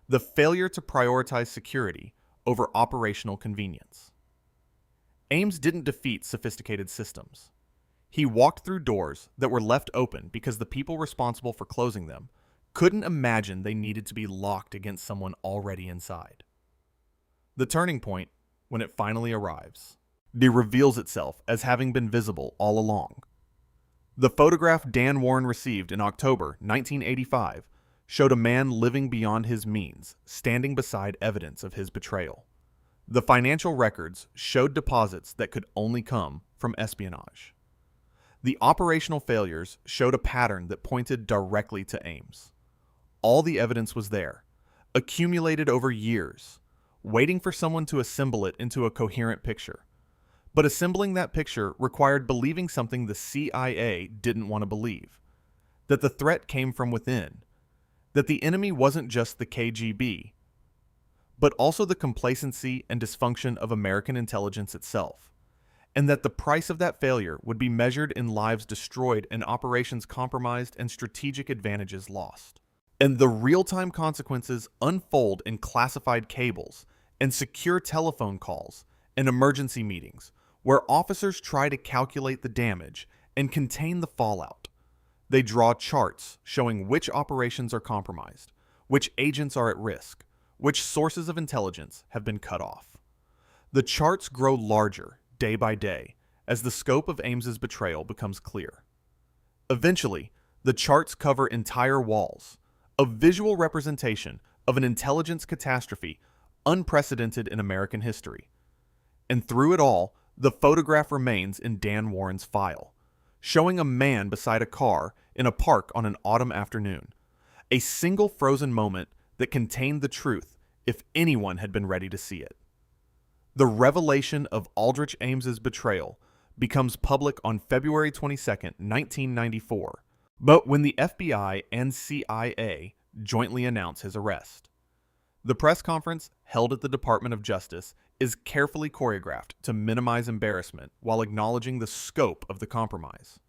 A: The failure to prioritize security over operational convenience. Ames didn't defeat sophisticated systems. He walked through doors that were left open because the people responsible for closing them couldn't imagine they needed to be locked against someone already inside. The turning point, when it finally arrives, reveals itself as having been visible all along. The photograph Dan Warren received in October 1985 showed a man living beyond his means, standing beside evidence of his betrayal. The financial records showed deposits that could only come from espionage. The operational failures showed a pattern that pointed directly to Ames. All the evidence was there, accumulated over years, waiting for someone to assemble it into a coherent picture. But assembling that picture required believing something the CIA didn't want to believe, that the threat came from within, that the enemy wasn't just the KGB, but also the complacency and dysfunction of American intelligence itself, and that the price of that failure would be measured in lives destroyed and operations compromised and strategic advantages lost. And the real-time consequences unfold in classified cables and secure telephone calls and emergency meetings where officers try to calculate the damage and contain the fallout. They draw charts showing which operations are compromised, which agents are at risk, which sources of intelligence have been cut off. The charts grow larger day by day as the scope of Ames's betrayal becomes clear. Eventually, the charts cover entire walls, a visual representation of an intelligence catastrophe unprecedented in American history. And through it all, the photograph remains in Dan Warren's file, showing a man beside a car in a park on an autumn afternoon, a single frozen moment that contained the truth if anyone had been ready to see it. The revelation of Aldrich Ames's betrayal becomes public on February 22, 1994, but when the FBI and CIA jointly announce his arrest. The press conference held at the Department of Justice is carefully choreographed to minimize embarrassment while acknowledging the scope of the compromise.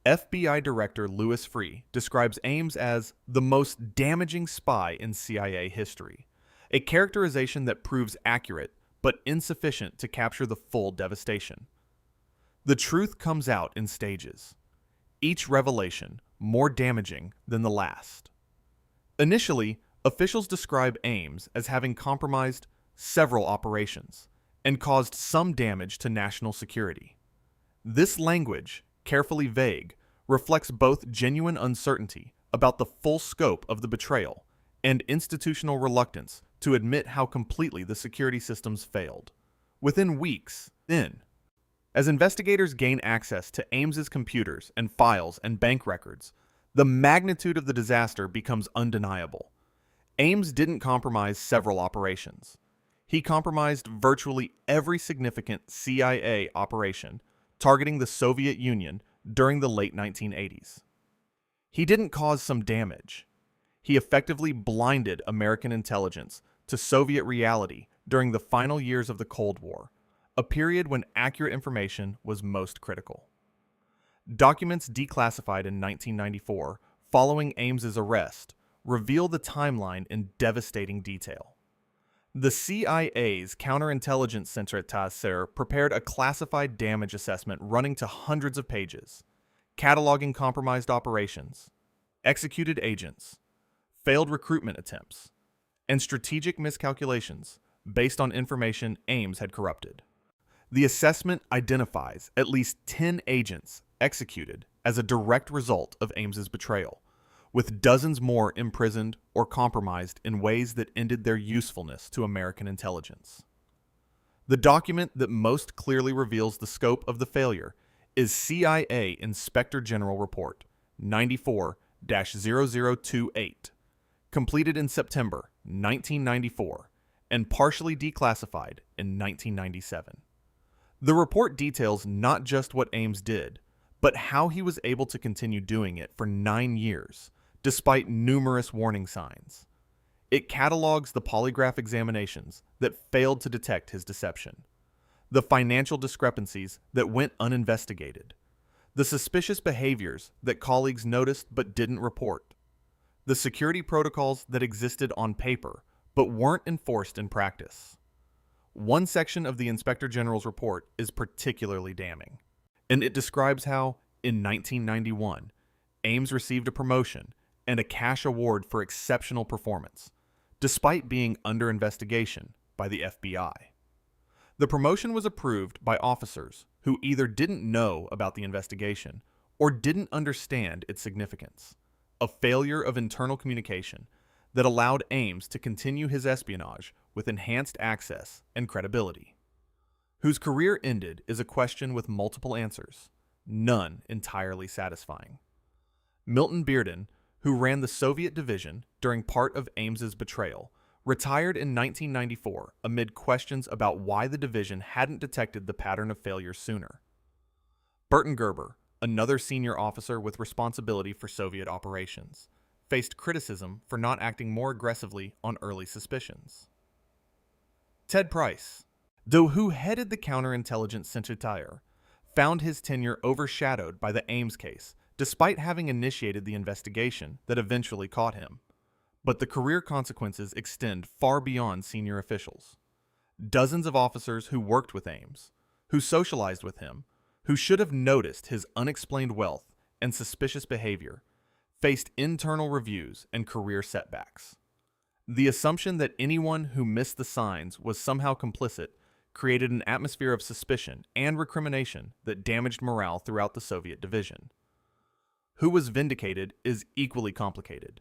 A: FBI Director Louis Freeh describes Ames as the most damaging spy in CIA history, a characterization that proves accurate but insufficient to capture the full devastation. The truth comes out in stages, each revelation more damaging than the last. Initially, officials describe Ames as having compromised several operations and caused some damage to national security. This language, carefully vague, reflects both genuine uncertainty about the full scope of the betrayal and institutional reluctance to admit how completely the security systems failed. Within weeks, as investigators gain access to Ames's computers and files and bank records, the magnitude of the disaster becomes undeniable. Ames didn't compromise several operations. He compromised virtually every significant CIA operation targeting the Soviet Union during the late 1980s. He didn't cause some damage. He effectively blinded American intelligence to Soviet reality during the final years of the Cold War, a period when accurate information was most critical. Documents declassified in 1994 following Ames's arrest reveal the timeline in devastating detail. The CIA's Counterintelligence Center at Taser prepared a classified damage assessment running to hundreds of pages, cataloging compromised operations, executed agents, failed recruitment attempts, and strategic miscalculations based on information Ames had corrupted. The assessment identifies at least 10 agents executed as a direct result of Ames's betrayal, with dozens more imprisoned or compromised in ways that ended their usefulness to American intelligence. The document that most clearly reveals the scope of the failure is CIA Inspector General Report 94-0028, completed in September 1994 and partially declassified in 1997. The report details not just what Ames did, but how he was able to continue doing it for 9 years, despite numerous warning signs. It catalogs the polygraph examinations that failed to detect his deception, the financial discrepancies that went uninvestigated, the suspicious behaviors that colleagues noticed but didn't report, the security protocols that existed on paper but weren't enforced in practice. One section of the Inspector General's report is particularly damning, and it describes how, in 1991, Ames received a promotion and a cash award for exceptional performance, despite being under investigation by the FBI. The promotion was approved by officers who either didn't know about the investigation or didn't understand its significance, a failure of internal communication that allowed Ames to continue his espionage with enhanced access and credibility. Whose career ended is a question with multiple answers, none entirely satisfying. Milton Bearden, who ran the Soviet division during part of Ames's betrayal, retired in 1994 amid questions about why the division hadn't detected the pattern of failure sooner. Burton Gerber, another senior officer with responsibility for Soviet operations, faced criticism for not acting more aggressively on early suspicions. Ted Price, though who headed the counterintelligence center, found his tenure overshadowed by the Ames case, despite having initiated the investigation that eventually caught him. But the career consequences extend far beyond senior officials. Dozens of officers who worked with Ames, who socialized with him, who should have noticed his unexplained wealth and suspicious behavior, faced internal reviews and career setbacks. The assumption that anyone who missed the signs was somehow complicit created an atmosphere of suspicion and recrimination that damaged morale throughout the Soviet division. Who was vindicated is equally complicated.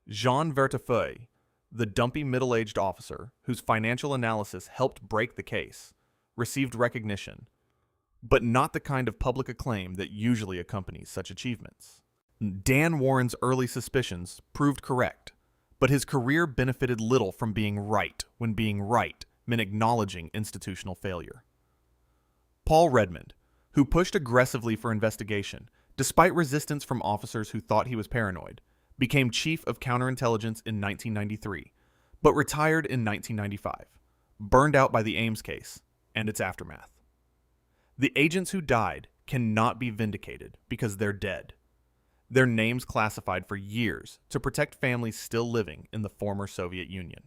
A: Jean Vertefeuille, the dumpy middle-aged officer whose financial analysis helped break the case, received recognition, but not the kind of public acclaim that usually accompanies such achievements. Dan Warren's early suspicions proved correct, but his career benefited little from being right when being right meant acknowledging institutional failure. Paul Redmond, who pushed aggressively for investigation despite resistance from officers who thought he was paranoid, became chief of counterintelligence in 1993, but retired in 1995, burned out by the Ames case and its aftermath. The agents who died cannot be vindicated because they're dead. Their names classified for years to protect families still living in the former Soviet Union.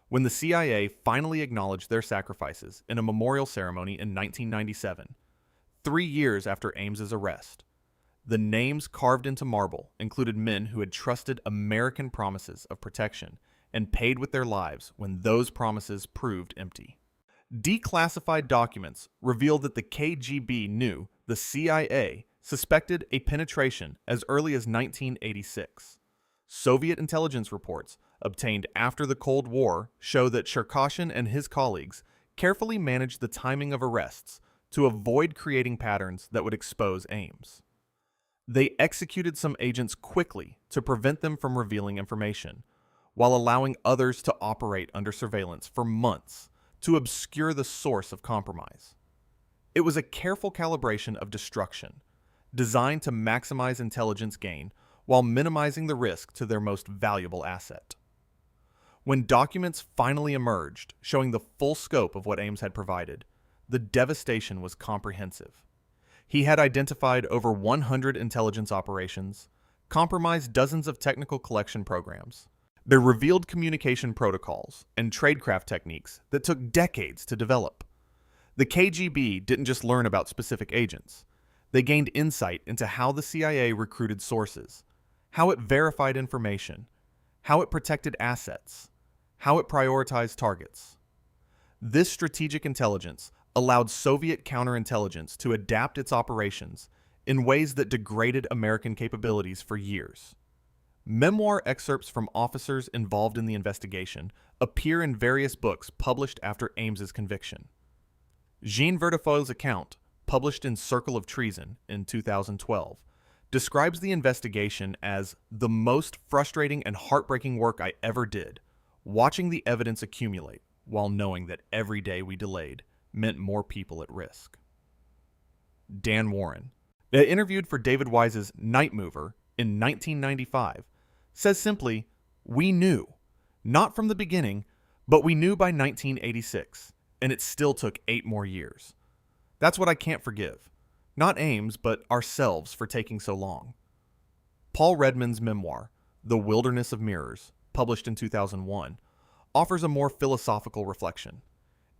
A: When the CIA finally acknowledged their sacrifices in a memorial ceremony in 1997, 3 years after Ames's arrest, the names carved into marble included men who had trusted American promises of protection and paid with their lives when those promises proved empty. Declassified documents revealed that the KGB knew the CIA suspected a penetration as early as 1986. Soviet intelligence reports obtained after the Cold War show that Cherkashin and his colleagues carefully managed the timing of arrests to avoid creating patterns that would expose Ames. They executed some agents quickly to prevent them from revealing information, while allowing others to operate under surveillance for months to obscure the source of compromise. It was a careful calibration of destruction, designed to maximize intelligence gain while minimizing the risk to their most valuable asset. When documents finally emerged showing the full scope of what Ames had provided, the devastation was comprehensive. He had identified over 100 intelligence operations, compromised dozens of technical collection programs. They revealed communication protocols and tradecraft techniques that took decades to develop. The KGB didn't just learn about specific agents. They gained insight into how the CIA recruited sources, how it verified information, how it protected assets, how it prioritized targets. This strategic intelligence allowed Soviet counterintelligence to adapt its operations in ways that degraded American capabilities for years. Memoir excerpts from officers involved in the investigation appear in various books published after Ames's conviction. Jean Vertefeuille's account, published in Circle of Treason in 2012, describes the investigation as the most frustrating and heartbreaking work I ever did, watching the evidence accumulate while knowing that every day we delayed meant more people at risk. Dan Warren, interviewed for David Wise's Night Mover in 1995, says simply, "We knew, not from the beginning, but we knew by 1986, and it still took 8 more years. That's what I can't forgive. Not Ames, but ourselves for taking so long. Paul Redman's memoir, The Wilderness of Mirrors, published in 2001, offers a more philosophical reflection.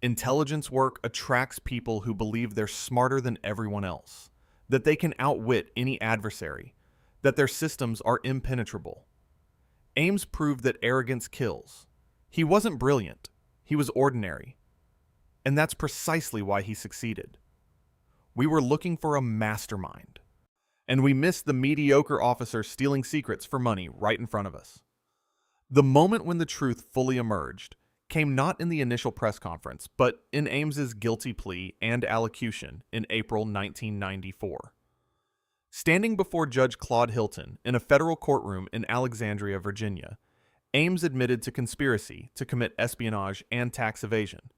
A: Intelligence work attracts people who believe they're smarter than everyone else, that they can outwit any adversary, that their systems are impenetrable. Ames proved that arrogance kills. He wasn't brilliant, he was ordinary. And that's precisely why he succeeded. We were looking for a mastermind, and we missed the mediocre officer stealing secrets for money right in front of us. The moment when the truth fully emerged came not in the initial press conference, but in Ames's guilty plea and allocution in April 1994. Standing before Judge Claude Hilton in a federal courtroom in Alexandria, Virginia, Ames admitted to conspiracy to commit espionage and tax evasion.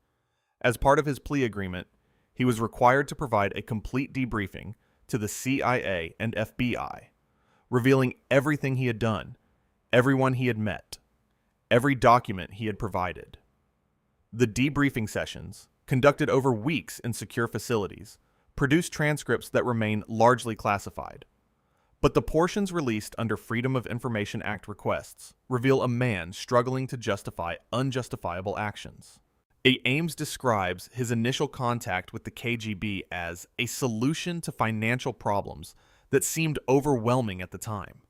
A: As part of his plea agreement, he was required to provide a complete debriefing to the CIA and FBI, revealing everything he had done, everyone he had met, every document he had provided. The debriefing sessions, conducted over weeks in secure facilities, produced transcripts that remain largely classified. But the portions released under Freedom of Information Act requests reveal a man struggling to justify unjustifiable actions. Ames describes his initial contact with the KGB as a solution to financial problems that seemed overwhelming at the time.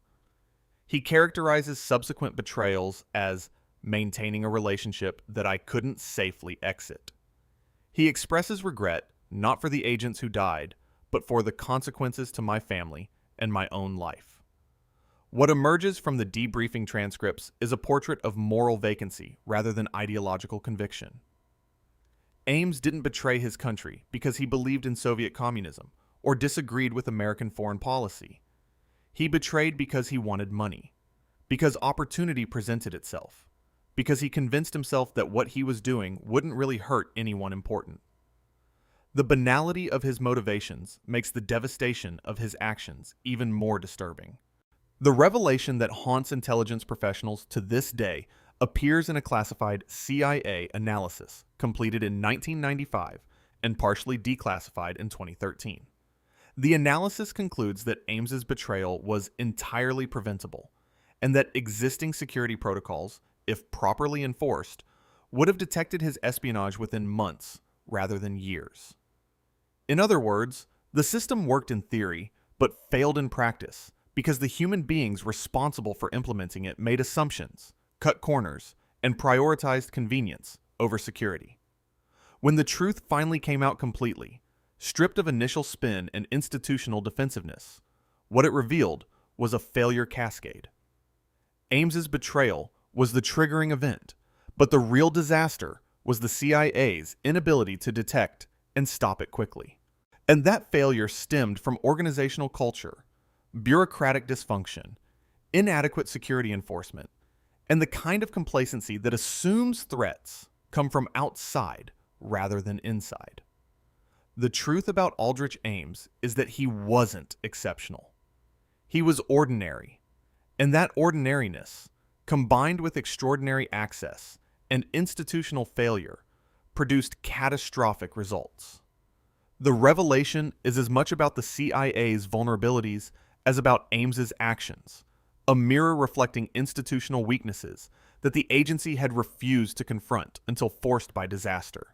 A: He characterizes subsequent betrayals as maintaining a relationship that I couldn't safely exit. He expresses regret not for the agents who died, but for the consequences to my family and my own life. What emerges from the debriefing transcripts is a portrait of moral vacancy rather than ideological conviction. Ames didn't betray his country because he believed in Soviet communism or disagreed with American foreign policy. He betrayed because he wanted money, because opportunity presented itself, because he convinced himself that what he was doing wouldn't really hurt anyone important. The banality of his motivations makes the devastation of his actions even more disturbing. The revelation that haunts intelligence professionals to this day appears in a classified CIA analysis completed in 1995 and partially declassified in 2013. The analysis concludes that Ames's betrayal was entirely preventable, and that existing security protocols, if properly enforced, would have detected his espionage within months rather than years. In other words, the system worked in theory, but failed in practice because the human beings responsible for implementing it made assumptions, cut corners, and prioritized convenience over security. When the truth finally came out completely, stripped of initial spin and institutional defensiveness, what it revealed was a failure cascade. Ames's betrayal was the triggering event, but the real disaster was the CIA's inability to detect and stop it quickly. And that failure stemmed from organizational culture, bureaucratic dysfunction, inadequate security enforcement, and the kind of complacency that assumes threats come from outside rather than inside. The truth about Aldrich Ames is that he wasn't exceptional. He was ordinary, and that ordinariness, combined with extraordinary access and institutional failure, produced catastrophic results. The revelation is as much about the CIA's vulnerabilities as about Ames's actions, a mirror reflecting institutional weaknesses that the agency had refused to confront until forced by disaster.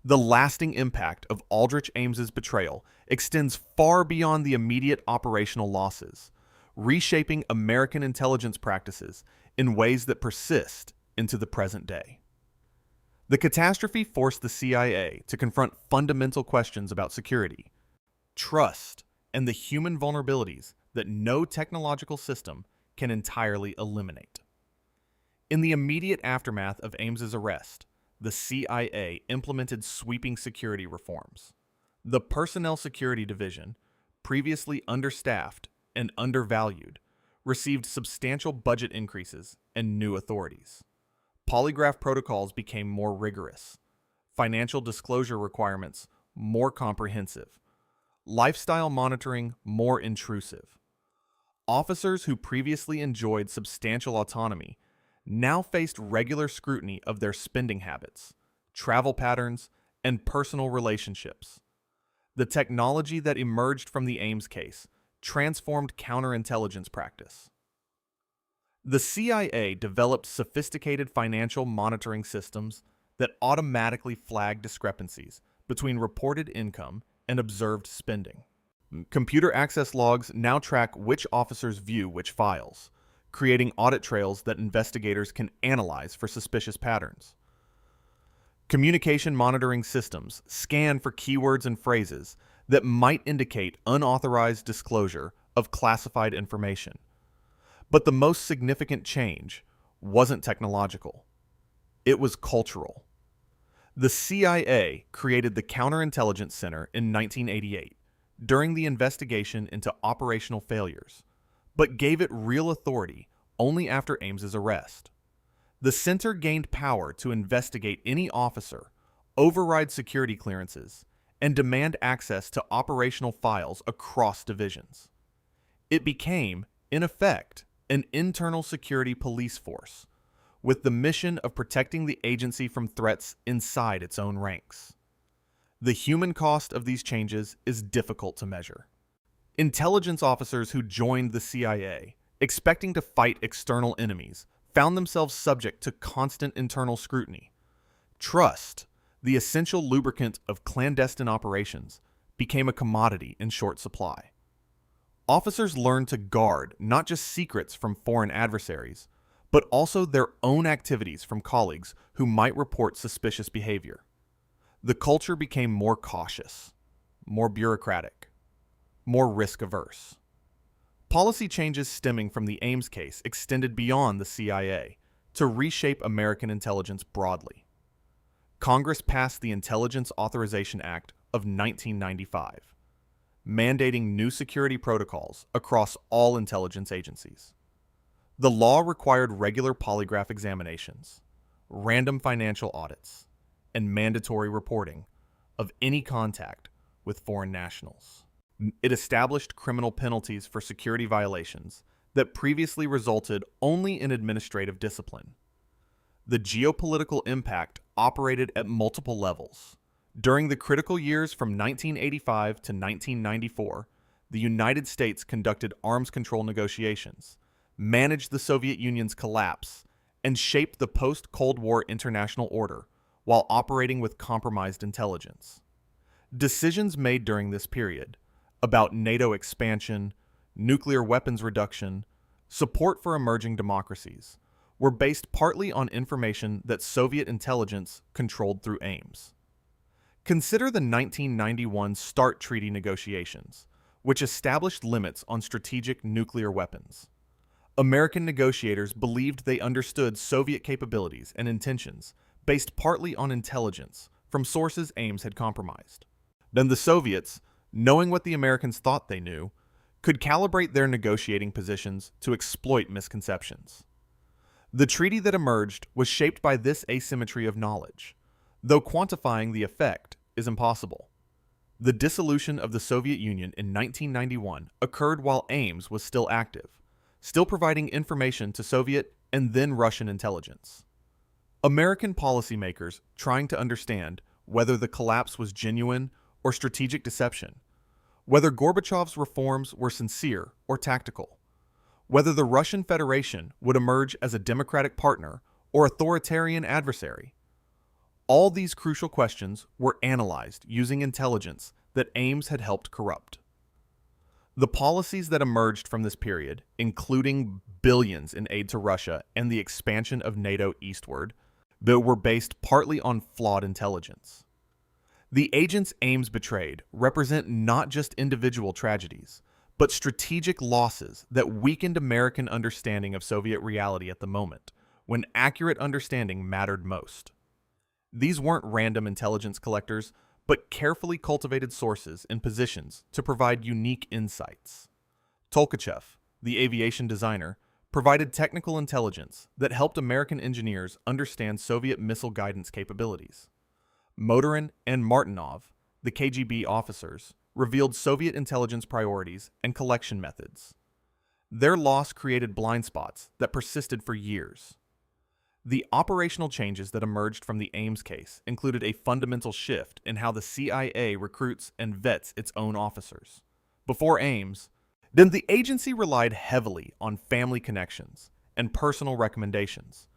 A: The lasting impact of Aldrich Ames's betrayal extends far beyond the immediate operational losses, reshaping American intelligence practices in ways that persist into the present day. The catastrophe forced the CIA to confront fundamental questions about security, trust, and the human vulnerabilities that no technological system can entirely eliminate. In the immediate aftermath of Ames's arrest, the CIA implemented sweeping security reforms. The Personnel Security Division, previously understaffed and undervalued, received substantial budget increases and new authorities. Polygraph protocols became more rigorous, financial disclosure requirements more comprehensive, lifestyle monitoring more intrusive. Officers who previously enjoyed substantial autonomy now faced regular scrutiny of their spending habits, travel patterns, and personal relationships. The technology that emerged from the Ames case transformed counterintelligence practice. The CIA developed sophisticated financial monitoring systems that automatically flag discrepancies between reported income and observed spending. Computer access logs now track which officers view which files, creating audit trails that investigators can analyze for suspicious patterns. Communication monitoring systems scan for keywords and phrases that might indicate unauthorized disclosure of classified information. But the most significant change wasn't technological. It was cultural. The CIA created the Counterintelligence Center in 1988 during the investigation into operational failures, but gave it real authority only after Ames's arrest. The center gained power to investigate any officer, override security clearances, and demand access to operational files across divisions. It became, in effect, an internal security police force, with the mission of protecting the agency from threats inside its own ranks. The human cost of these changes is difficult to measure. Intelligence officers who joined the CIA, expecting to fight external enemies, found themselves subject to constant internal scrutiny. Trust, the essential lubricant of clandestine operations, became a commodity in short supply. Officers learned to guard not just secrets from foreign adversaries, but also their own activities from colleagues who might report suspicious behavior. The culture became more cautious, more bureaucratic, more risk-averse. Policy changes stemming from the Ames case extended beyond the CIA to reshape American intelligence broadly. Congress passed the Intelligence Authorization Act of 1995, mandating new security protocols across all intelligence agencies. The law required regular polygraph examinations, random financial audits, and mandatory reporting of any contact with foreign nationals. It established criminal penalties for security violations that previously resulted only in administrative discipline. The geopolitical impact operated at multiple levels. During the critical years from 1985 to 1994, the United States conducted arms control negotiations, managed the Soviet Union's collapse, and shaped the post-Cold War international order while operating with compromised intelligence. Decisions made during this period about NATO expansion, nuclear weapons reduction, support for emerging democracies, were based partly on information that Soviet intelligence controlled through Ames. Consider the 1991 START Treaty negotiations, which established limits on strategic nuclear weapons. American negotiators believed they understood Soviet capabilities and intentions based partly on intelligence from sources Ames had compromised. Then the Soviets, knowing what the Americans thought they knew, could calibrate their negotiating positions to exploit misconceptions. The treaty that emerged was shaped by this asymmetry of knowledge, though quantifying the effect is impossible. The dissolution of the Soviet Union in 1991 occurred while Ames was still active, still providing information to Soviet and then Russian intelligence. American policymakers trying to understand whether the collapse was genuine or strategic deception, whether Gorbachev's reforms were sincere or tactical, whether the Russian Federation would emerge as a democratic partner or authoritarian adversary. All these crucial questions were analyzed using intelligence that Ames had helped corrupt. The policies that emerged from this period, including billions in aid to Russia and the expansion of NATO eastward, that were based partly on flawed intelligence. The agents Ames betrayed represent not just individual tragedies, but strategic losses that weakened American understanding of Soviet reality at the moment, when accurate understanding mattered most. These weren't random intelligence collectors, but carefully cultivated sources in positions to provide unique insights. Tolkachev, the aviation designer, provided technical intelligence that helped American engineers understand Soviet missile guidance capabilities. Motorin and Martinov, the KGB officers, revealed Soviet intelligence priorities and collection methods. Their loss created blind spots that persisted for years. The operational changes that emerged from the Ames case included a fundamental shift in how the CIA recruits and vets its own officers. Before Ames, then the agency relied heavily on family connections and personal recommendations.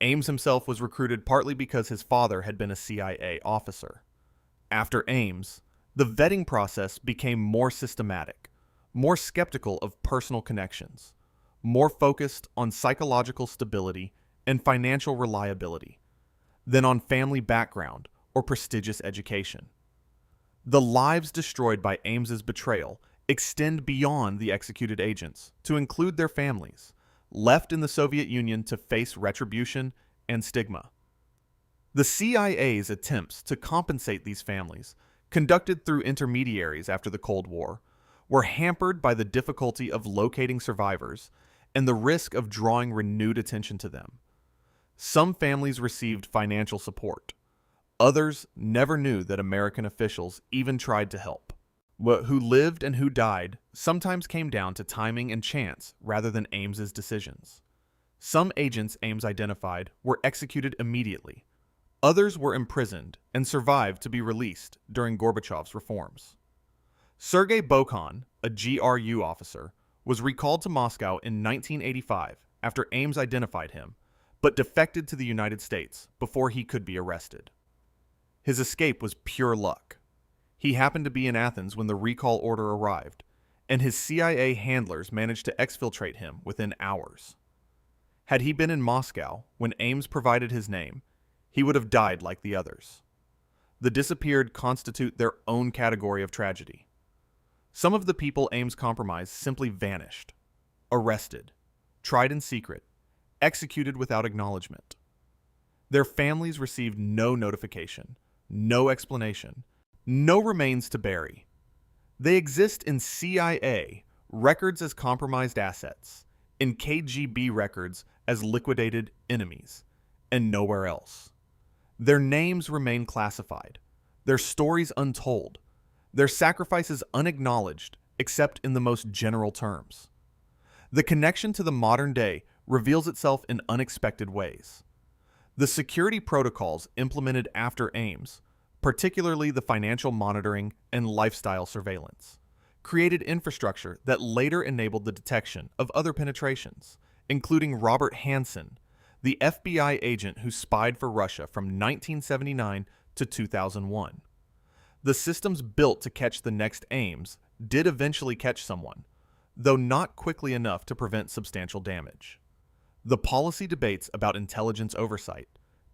A: Ames himself was recruited partly because his father had been a CIA officer. After Ames, the vetting process became more systematic, more skeptical of personal connections, more focused on psychological stability and financial reliability than on family background or prestigious education. The lives destroyed by Ames's betrayal extend beyond the executed agents to include their families, left in the Soviet Union to face retribution and stigma. The CIA's attempts to compensate these families, conducted through intermediaries after the Cold War, were hampered by the difficulty of locating survivors and the risk of drawing renewed attention to them. Some families received financial support. Others never knew that American officials even tried to help. Who lived and who died sometimes came down to timing and chance rather than Ames's decisions. Some agents Ames identified were executed immediately. Others were imprisoned and survived to be released during Gorbachev's reforms. Sergei Bokhan, a GRU officer, was recalled to Moscow in 1985 after Ames identified him, but defected to the United States before he could be arrested. His escape was pure luck. He happened to be in Athens when the recall order arrived, and his CIA handlers managed to exfiltrate him within hours. Had he been in Moscow when Ames provided his name, he would have died like the others. The disappeared constitute their own category of tragedy. Some of the people Ames compromised simply vanished, arrested, tried in secret, executed without acknowledgement. Their families received no notification, no explanation, no remains to bury. They exist in CIA records as compromised assets, in KGB records as liquidated enemies, and nowhere else. Their names remain classified, their stories untold, their sacrifices unacknowledged except in the most general terms. The connection to the modern day reveals itself in unexpected ways. The security protocols implemented after Ames, particularly the financial monitoring and lifestyle surveillance, created infrastructure that later enabled the detection of other penetrations, including Robert Hansen, the FBI agent who spied for Russia from 1979 to 2001. The systems built to catch the next Ames did eventually catch someone, though not quickly enough to prevent substantial damage. The policy debates about intelligence oversight,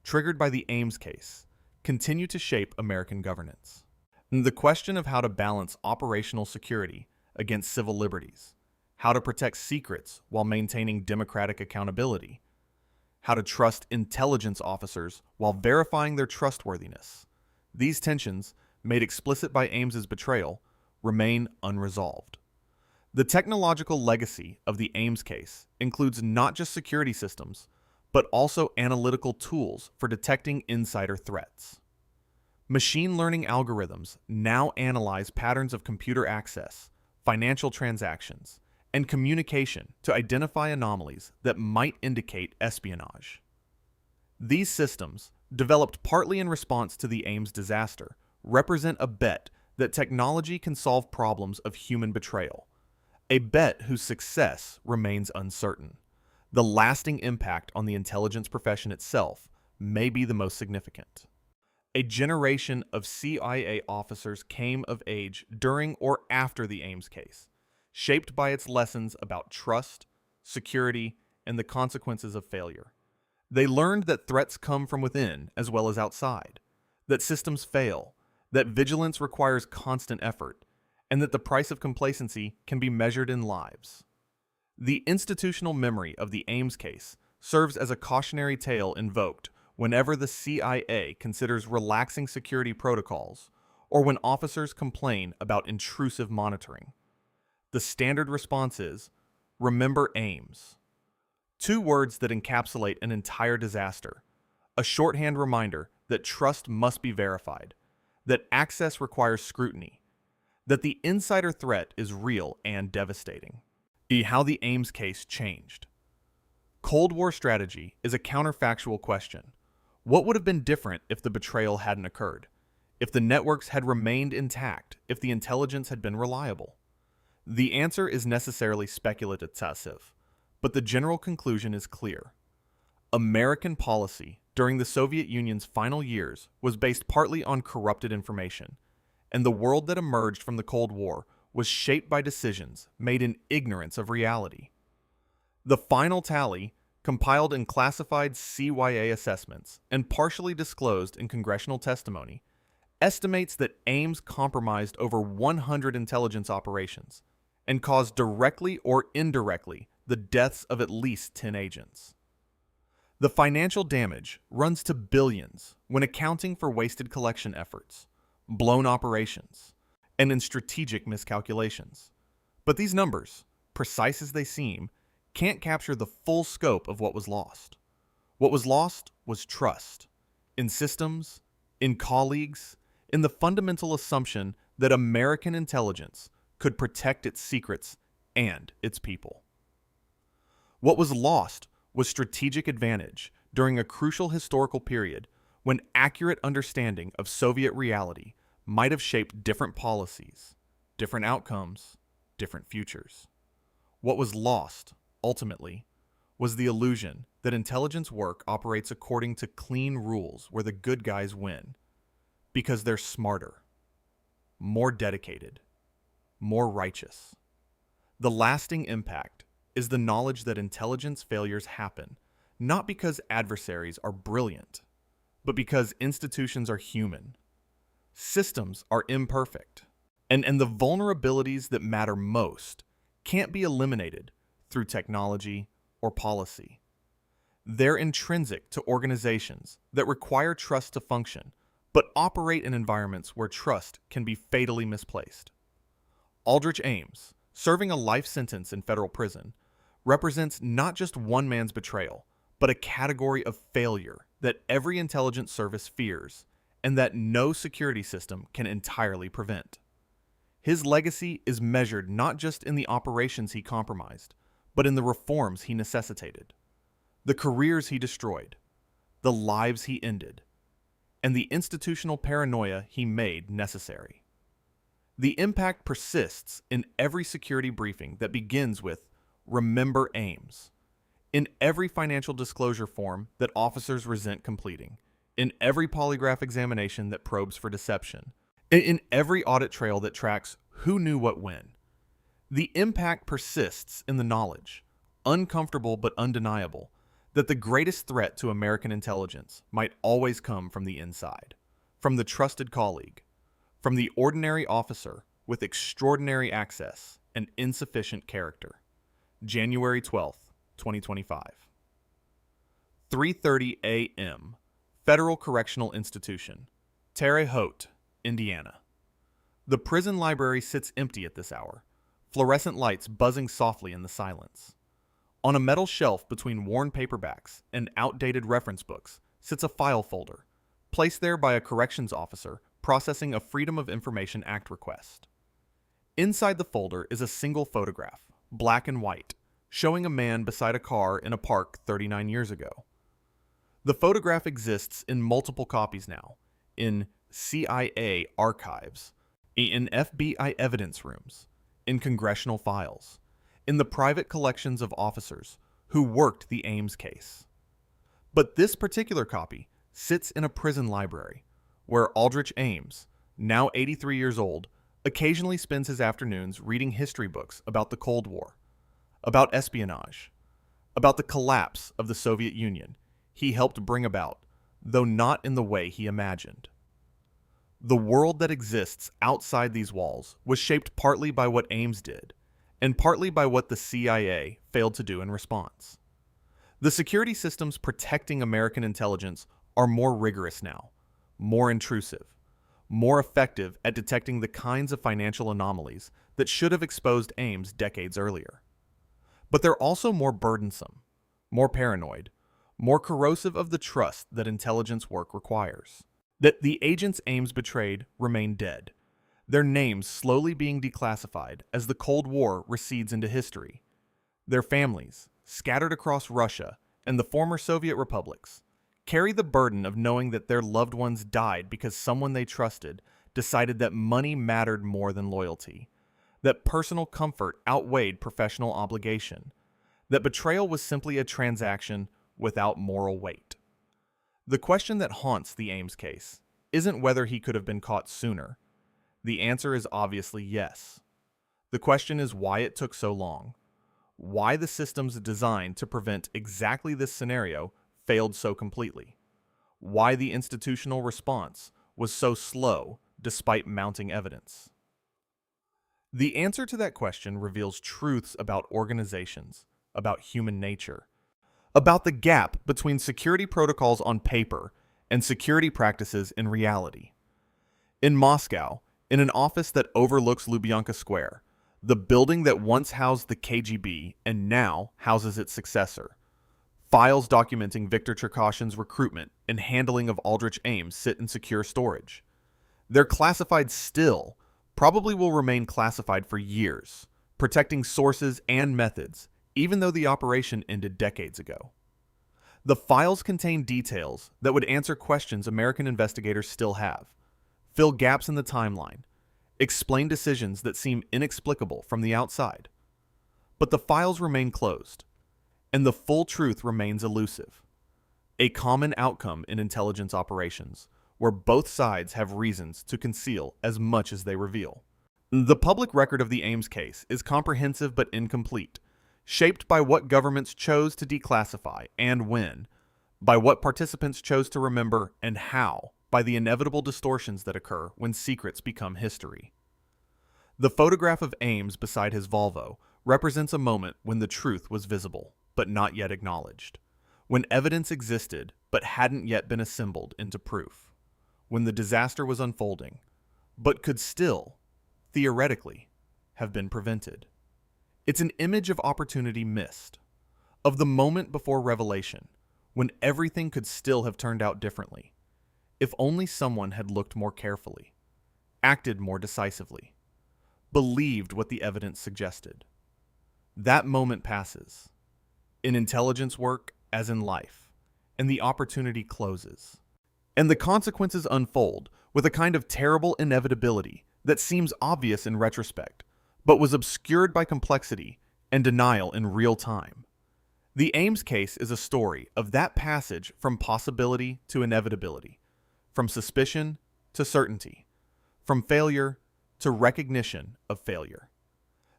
A: triggered by the Ames case, continue to shape American governance. The question of how to balance operational security against civil liberties, how to protect secrets while maintaining democratic accountability, how to trust intelligence officers while verifying their trustworthiness. These tensions, made explicit by Ames's betrayal, remain unresolved. The technological legacy of the Ames case includes not just security systems, but also analytical tools for detecting insider threats. Machine learning algorithms now analyze patterns of computer access, financial transactions, and communication to identify anomalies that might indicate espionage. These systems, developed partly in response to the Ames disaster, represent a bet that technology can solve problems of human betrayal, a bet whose success remains uncertain. The lasting impact on the intelligence profession itself may be the most significant. A generation of CIA officers came of age during or after the Ames case, shaped by its lessons about trust, security, and the consequences of failure. They learned that threats come from within as well as outside, that systems fail, that vigilance requires constant effort, and that the price of complacency can be measured in lives. The institutional memory of the Ames case serves as a cautionary tale invoked whenever the CIA considers relaxing security protocols or when officers complain about intrusive monitoring. The standard response is, remember Ames. Two words that encapsulate an entire disaster, a shorthand reminder that trust must be verified, that access requires scrutiny, that the insider threat is real and devastating. How the Ames case changed. Cold War strategy is a counterfactual question. What would have been different if the betrayal hadn't occurred? If the networks had remained intact? If the intelligence had been reliable? The answer is necessarily speculative, but the general conclusion is clear. American policy during the Soviet Union's final years was based partly on corrupted information, and the world that emerged from the Cold War was shaped by decisions made in ignorance of reality. The final tally, compiled in classified CIA assessments and partially disclosed in congressional testimony, estimates that Ames compromised over 100 intelligence operations and caused directly or indirectly the deaths of at least 10 agents. The financial damage runs to billions when accounting for wasted collection efforts, blown operations, and in strategic miscalculations. But these numbers, precise as they seem, can't capture the full scope of what was lost. What was lost was trust in systems, in colleagues, in the fundamental assumption that American intelligence could protect its secrets and its people. What was lost was strategic advantage during a crucial historical period when accurate understanding of Soviet reality might have shaped different policies, different outcomes, different futures. What was lost, ultimately, was the illusion that intelligence work operates according to clean rules where the good guys win, because they're smarter, more dedicated, more righteous. The lasting impact is the knowledge that intelligence failures happen not because adversaries are brilliant, but because institutions are human. Systems are imperfect, and the vulnerabilities that matter most can't be eliminated through technology or policy. They're intrinsic to organizations that require trust to function, but operate in environments where trust can be fatally misplaced. Aldrich Ames, serving a life sentence in federal prison, represents not just one man's betrayal, but a category of failure that every intelligence service fears and that no security system can entirely prevent. His legacy is measured not just in the operations he compromised, but in the reforms he necessitated, the careers he destroyed, the lives he ended, and the institutional paranoia he made necessary. The impact persists in every security briefing that begins with "Remember Ames," in every financial disclosure form that officers resent completing, in every polygraph examination that probes for deception, in every audit trail that tracks who knew what when. The impact persists in the knowledge, uncomfortable but undeniable, that the greatest threat to American intelligence might always come from the inside, from the trusted colleague, from the ordinary officer with extraordinary access and insufficient character. January 12th, 2025. 3:30 a.m. Federal Correctional Institution, Terre Haute, Indiana. The prison library sits empty at this hour, fluorescent lights buzzing softly in the silence. On a metal shelf between worn paperbacks and outdated reference books sits a file folder, placed there by a corrections officer processing a Freedom of Information Act request. Inside the folder is a single photograph, black and white, showing a man beside a car in a park 39 years ago. The photograph exists in multiple copies now, in CIA archives, in FBI evidence rooms, in congressional files, in the private collections of officers who worked the Ames case. But this particular copy sits in a prison library, where Aldrich Ames, now 83 years old, occasionally spends his afternoons reading history books about the Cold War, about espionage, about the collapse of the Soviet Union he helped bring about, though not in the way he imagined. The world that exists outside these walls was shaped partly by what Ames did, and partly by what the CIA failed to do in response. The security systems protecting American intelligence are more rigorous now, more intrusive, more effective at detecting the kinds of financial anomalies that should have exposed Ames decades earlier. But they're also more burdensome, more paranoid, more corrosive of the trust that intelligence work requires. That the agents Ames betrayed remain dead, their names slowly being declassified as the Cold War recedes into history. Their families, scattered across Russia and the former Soviet republics, carry the burden of knowing that their loved ones died because someone they trusted decided that money mattered more than loyalty, that personal comfort outweighed professional obligation, that betrayal was simply a transaction without moral weight. The question that haunts the Ames case isn't whether he could have been caught sooner. The answer is obviously yes. The question is why it took so long, why the systems designed to prevent exactly this scenario failed so completely, why the institutional response was so slow despite mounting evidence. The answer to that question reveals truths about organizations, about human nature, about the gap between security protocols on paper and security practices in reality. In Moscow, in an office that overlooks Lubyanka Square, the building that once housed the KGB and now houses its successor, files documenting Viktor Cherkashin's recruitment and handling of Aldrich Ames sit in secure storage. They're classified still, probably will remain classified for years, protecting sources and methods, even though the operation ended decades ago. The files contain details that would answer questions American investigators still have, fill gaps in the timeline, explain decisions that seem inexplicable from the outside. But the files remain closed, and the full truth remains elusive. A common outcome in intelligence operations, where both sides have reasons to conceal as much as they reveal. The public record of the Ames case is comprehensive but incomplete, shaped by what governments chose to declassify and when, by what participants chose to remember and how, by the inevitable distortions that occur when secrets become history. The photograph of Ames beside his Volvo represents a moment when the truth was visible, but not yet acknowledged, when evidence existed but hadn't yet been assembled into proof, when the disaster was unfolding, but could still, theoretically, have been prevented. It's an image of opportunity missed, of the moment before revelation, when everything could still have turned out differently, if only someone had looked more carefully, acted more decisively, believed what the evidence suggested. That moment passes, in intelligence work as in life, and the opportunity closes. And the consequences unfold with a kind of terrible inevitability that seems obvious in retrospect, but was obscured by complexity and denial in real time. The Ames case is a story of that passage from possibility to inevitability, from suspicion to certainty, from failure to recognition of failure.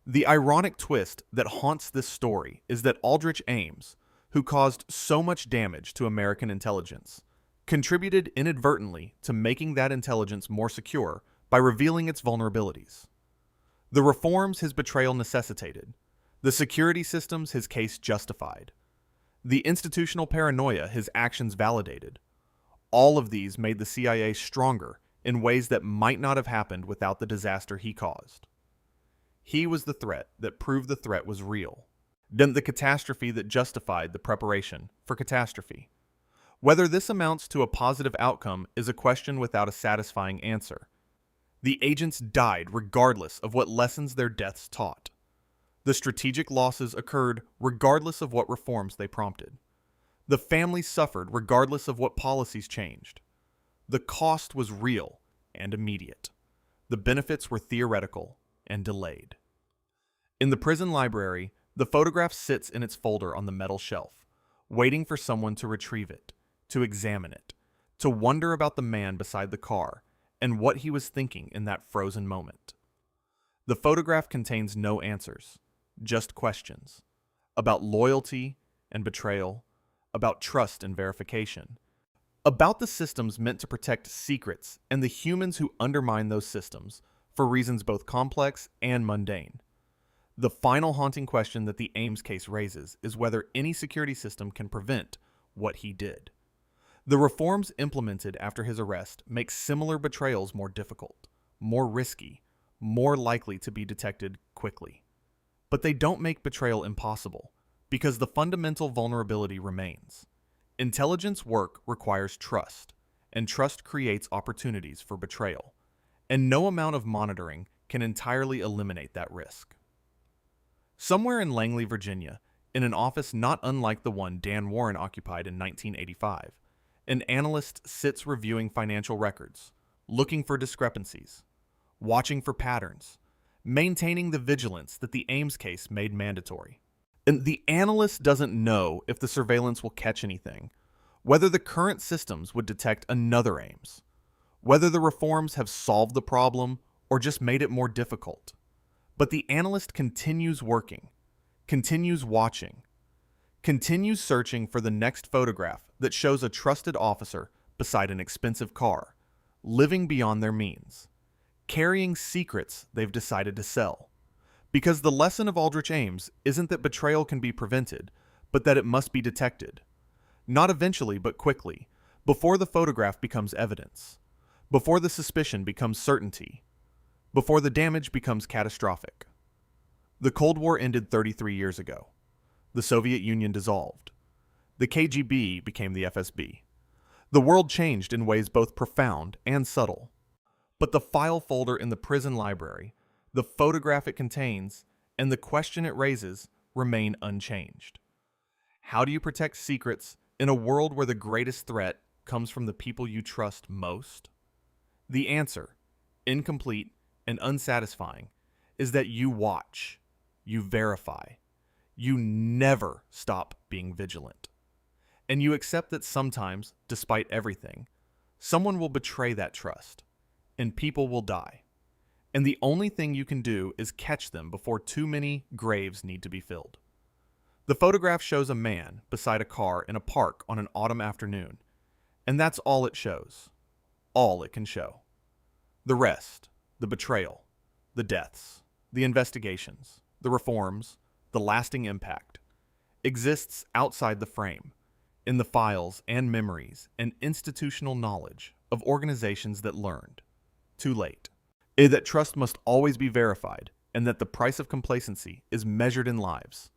A: The ironic twist that haunts this story is that Aldrich Ames, who caused so much damage to American intelligence, contributed inadvertently to making that intelligence more secure by revealing its vulnerabilities. The reforms his betrayal necessitated, the security systems his case justified, the institutional paranoia his actions validated, all of these made the CIA stronger in ways that might not have happened without the disaster he caused. He was the threat that proved the threat was real, then the catastrophe that justified the preparation for catastrophe. Whether this amounts to a positive outcome is a question without a satisfying answer. The agents died regardless of what lessons their deaths taught. The strategic losses occurred regardless of what reforms they prompted. The families suffered regardless of what policies changed. The cost was real and immediate. The benefits were theoretical and delayed. In the prison library, the photograph sits in its folder on the metal shelf, waiting for someone to retrieve it, to examine it, to wonder about the man beside the car and what he was thinking in that frozen moment. The photograph contains no answers, just questions about loyalty and betrayal, about trust and verification, about the systems meant to protect secrets and the humans who undermine those systems for reasons both complex and mundane. The final haunting question that the Ames case raises is whether any security system can prevent what he did. The reforms implemented after his arrest make similar betrayals more difficult, more risky, more likely to be detected quickly. But they don't make betrayal impossible, because the fundamental vulnerability remains. Intelligence work requires trust, and trust creates opportunities for betrayal, and no amount of monitoring can entirely eliminate that risk. Somewhere in Langley, Virginia, in an office not unlike the one Dan Warren occupied in 1985, an analyst sits reviewing financial records, looking for discrepancies, watching for patterns, maintaining the vigilance that the Ames case made mandatory. And the analyst doesn't know if the surveillance will catch anything, whether the current systems would detect another Ames, whether the reforms have solved the problem or just made it more difficult. But the analyst continues working, continues watching, continues searching for the next photograph that shows a trusted officer beside an expensive car, living beyond their means, carrying secrets they've decided to sell. Because the lesson of Aldrich Ames isn't that betrayal can be prevented, but that it must be detected. Not eventually, but quickly, before the photograph becomes evidence, before the suspicion becomes certainty, before the damage becomes catastrophic. The Cold War ended 33 years ago. The Soviet Union dissolved. The KGB became the FSB. The world changed in ways both profound and subtle. But the file folder in the prison library, the photograph it contains, and the question it raises remain unchanged. How do you protect secrets in a world where the greatest threat comes from the people you trust most? The answer, incomplete and unsatisfying, is that you watch, you verify, you never stop being vigilant. And you accept that sometimes, despite everything, someone will betray that trust, and people will die. And the only thing you can do is catch them before too many graves need to be filled. The photograph shows a man beside a car in a park on an autumn afternoon, and that's all it shows. All it can show. The rest, the betrayal, the deaths, the investigations, the reforms, the lasting impact, exists outside the frame, in the files and memories and institutional knowledge of organizations that learned, too late, that trust must always be verified and that the price of complacency is measured in lives.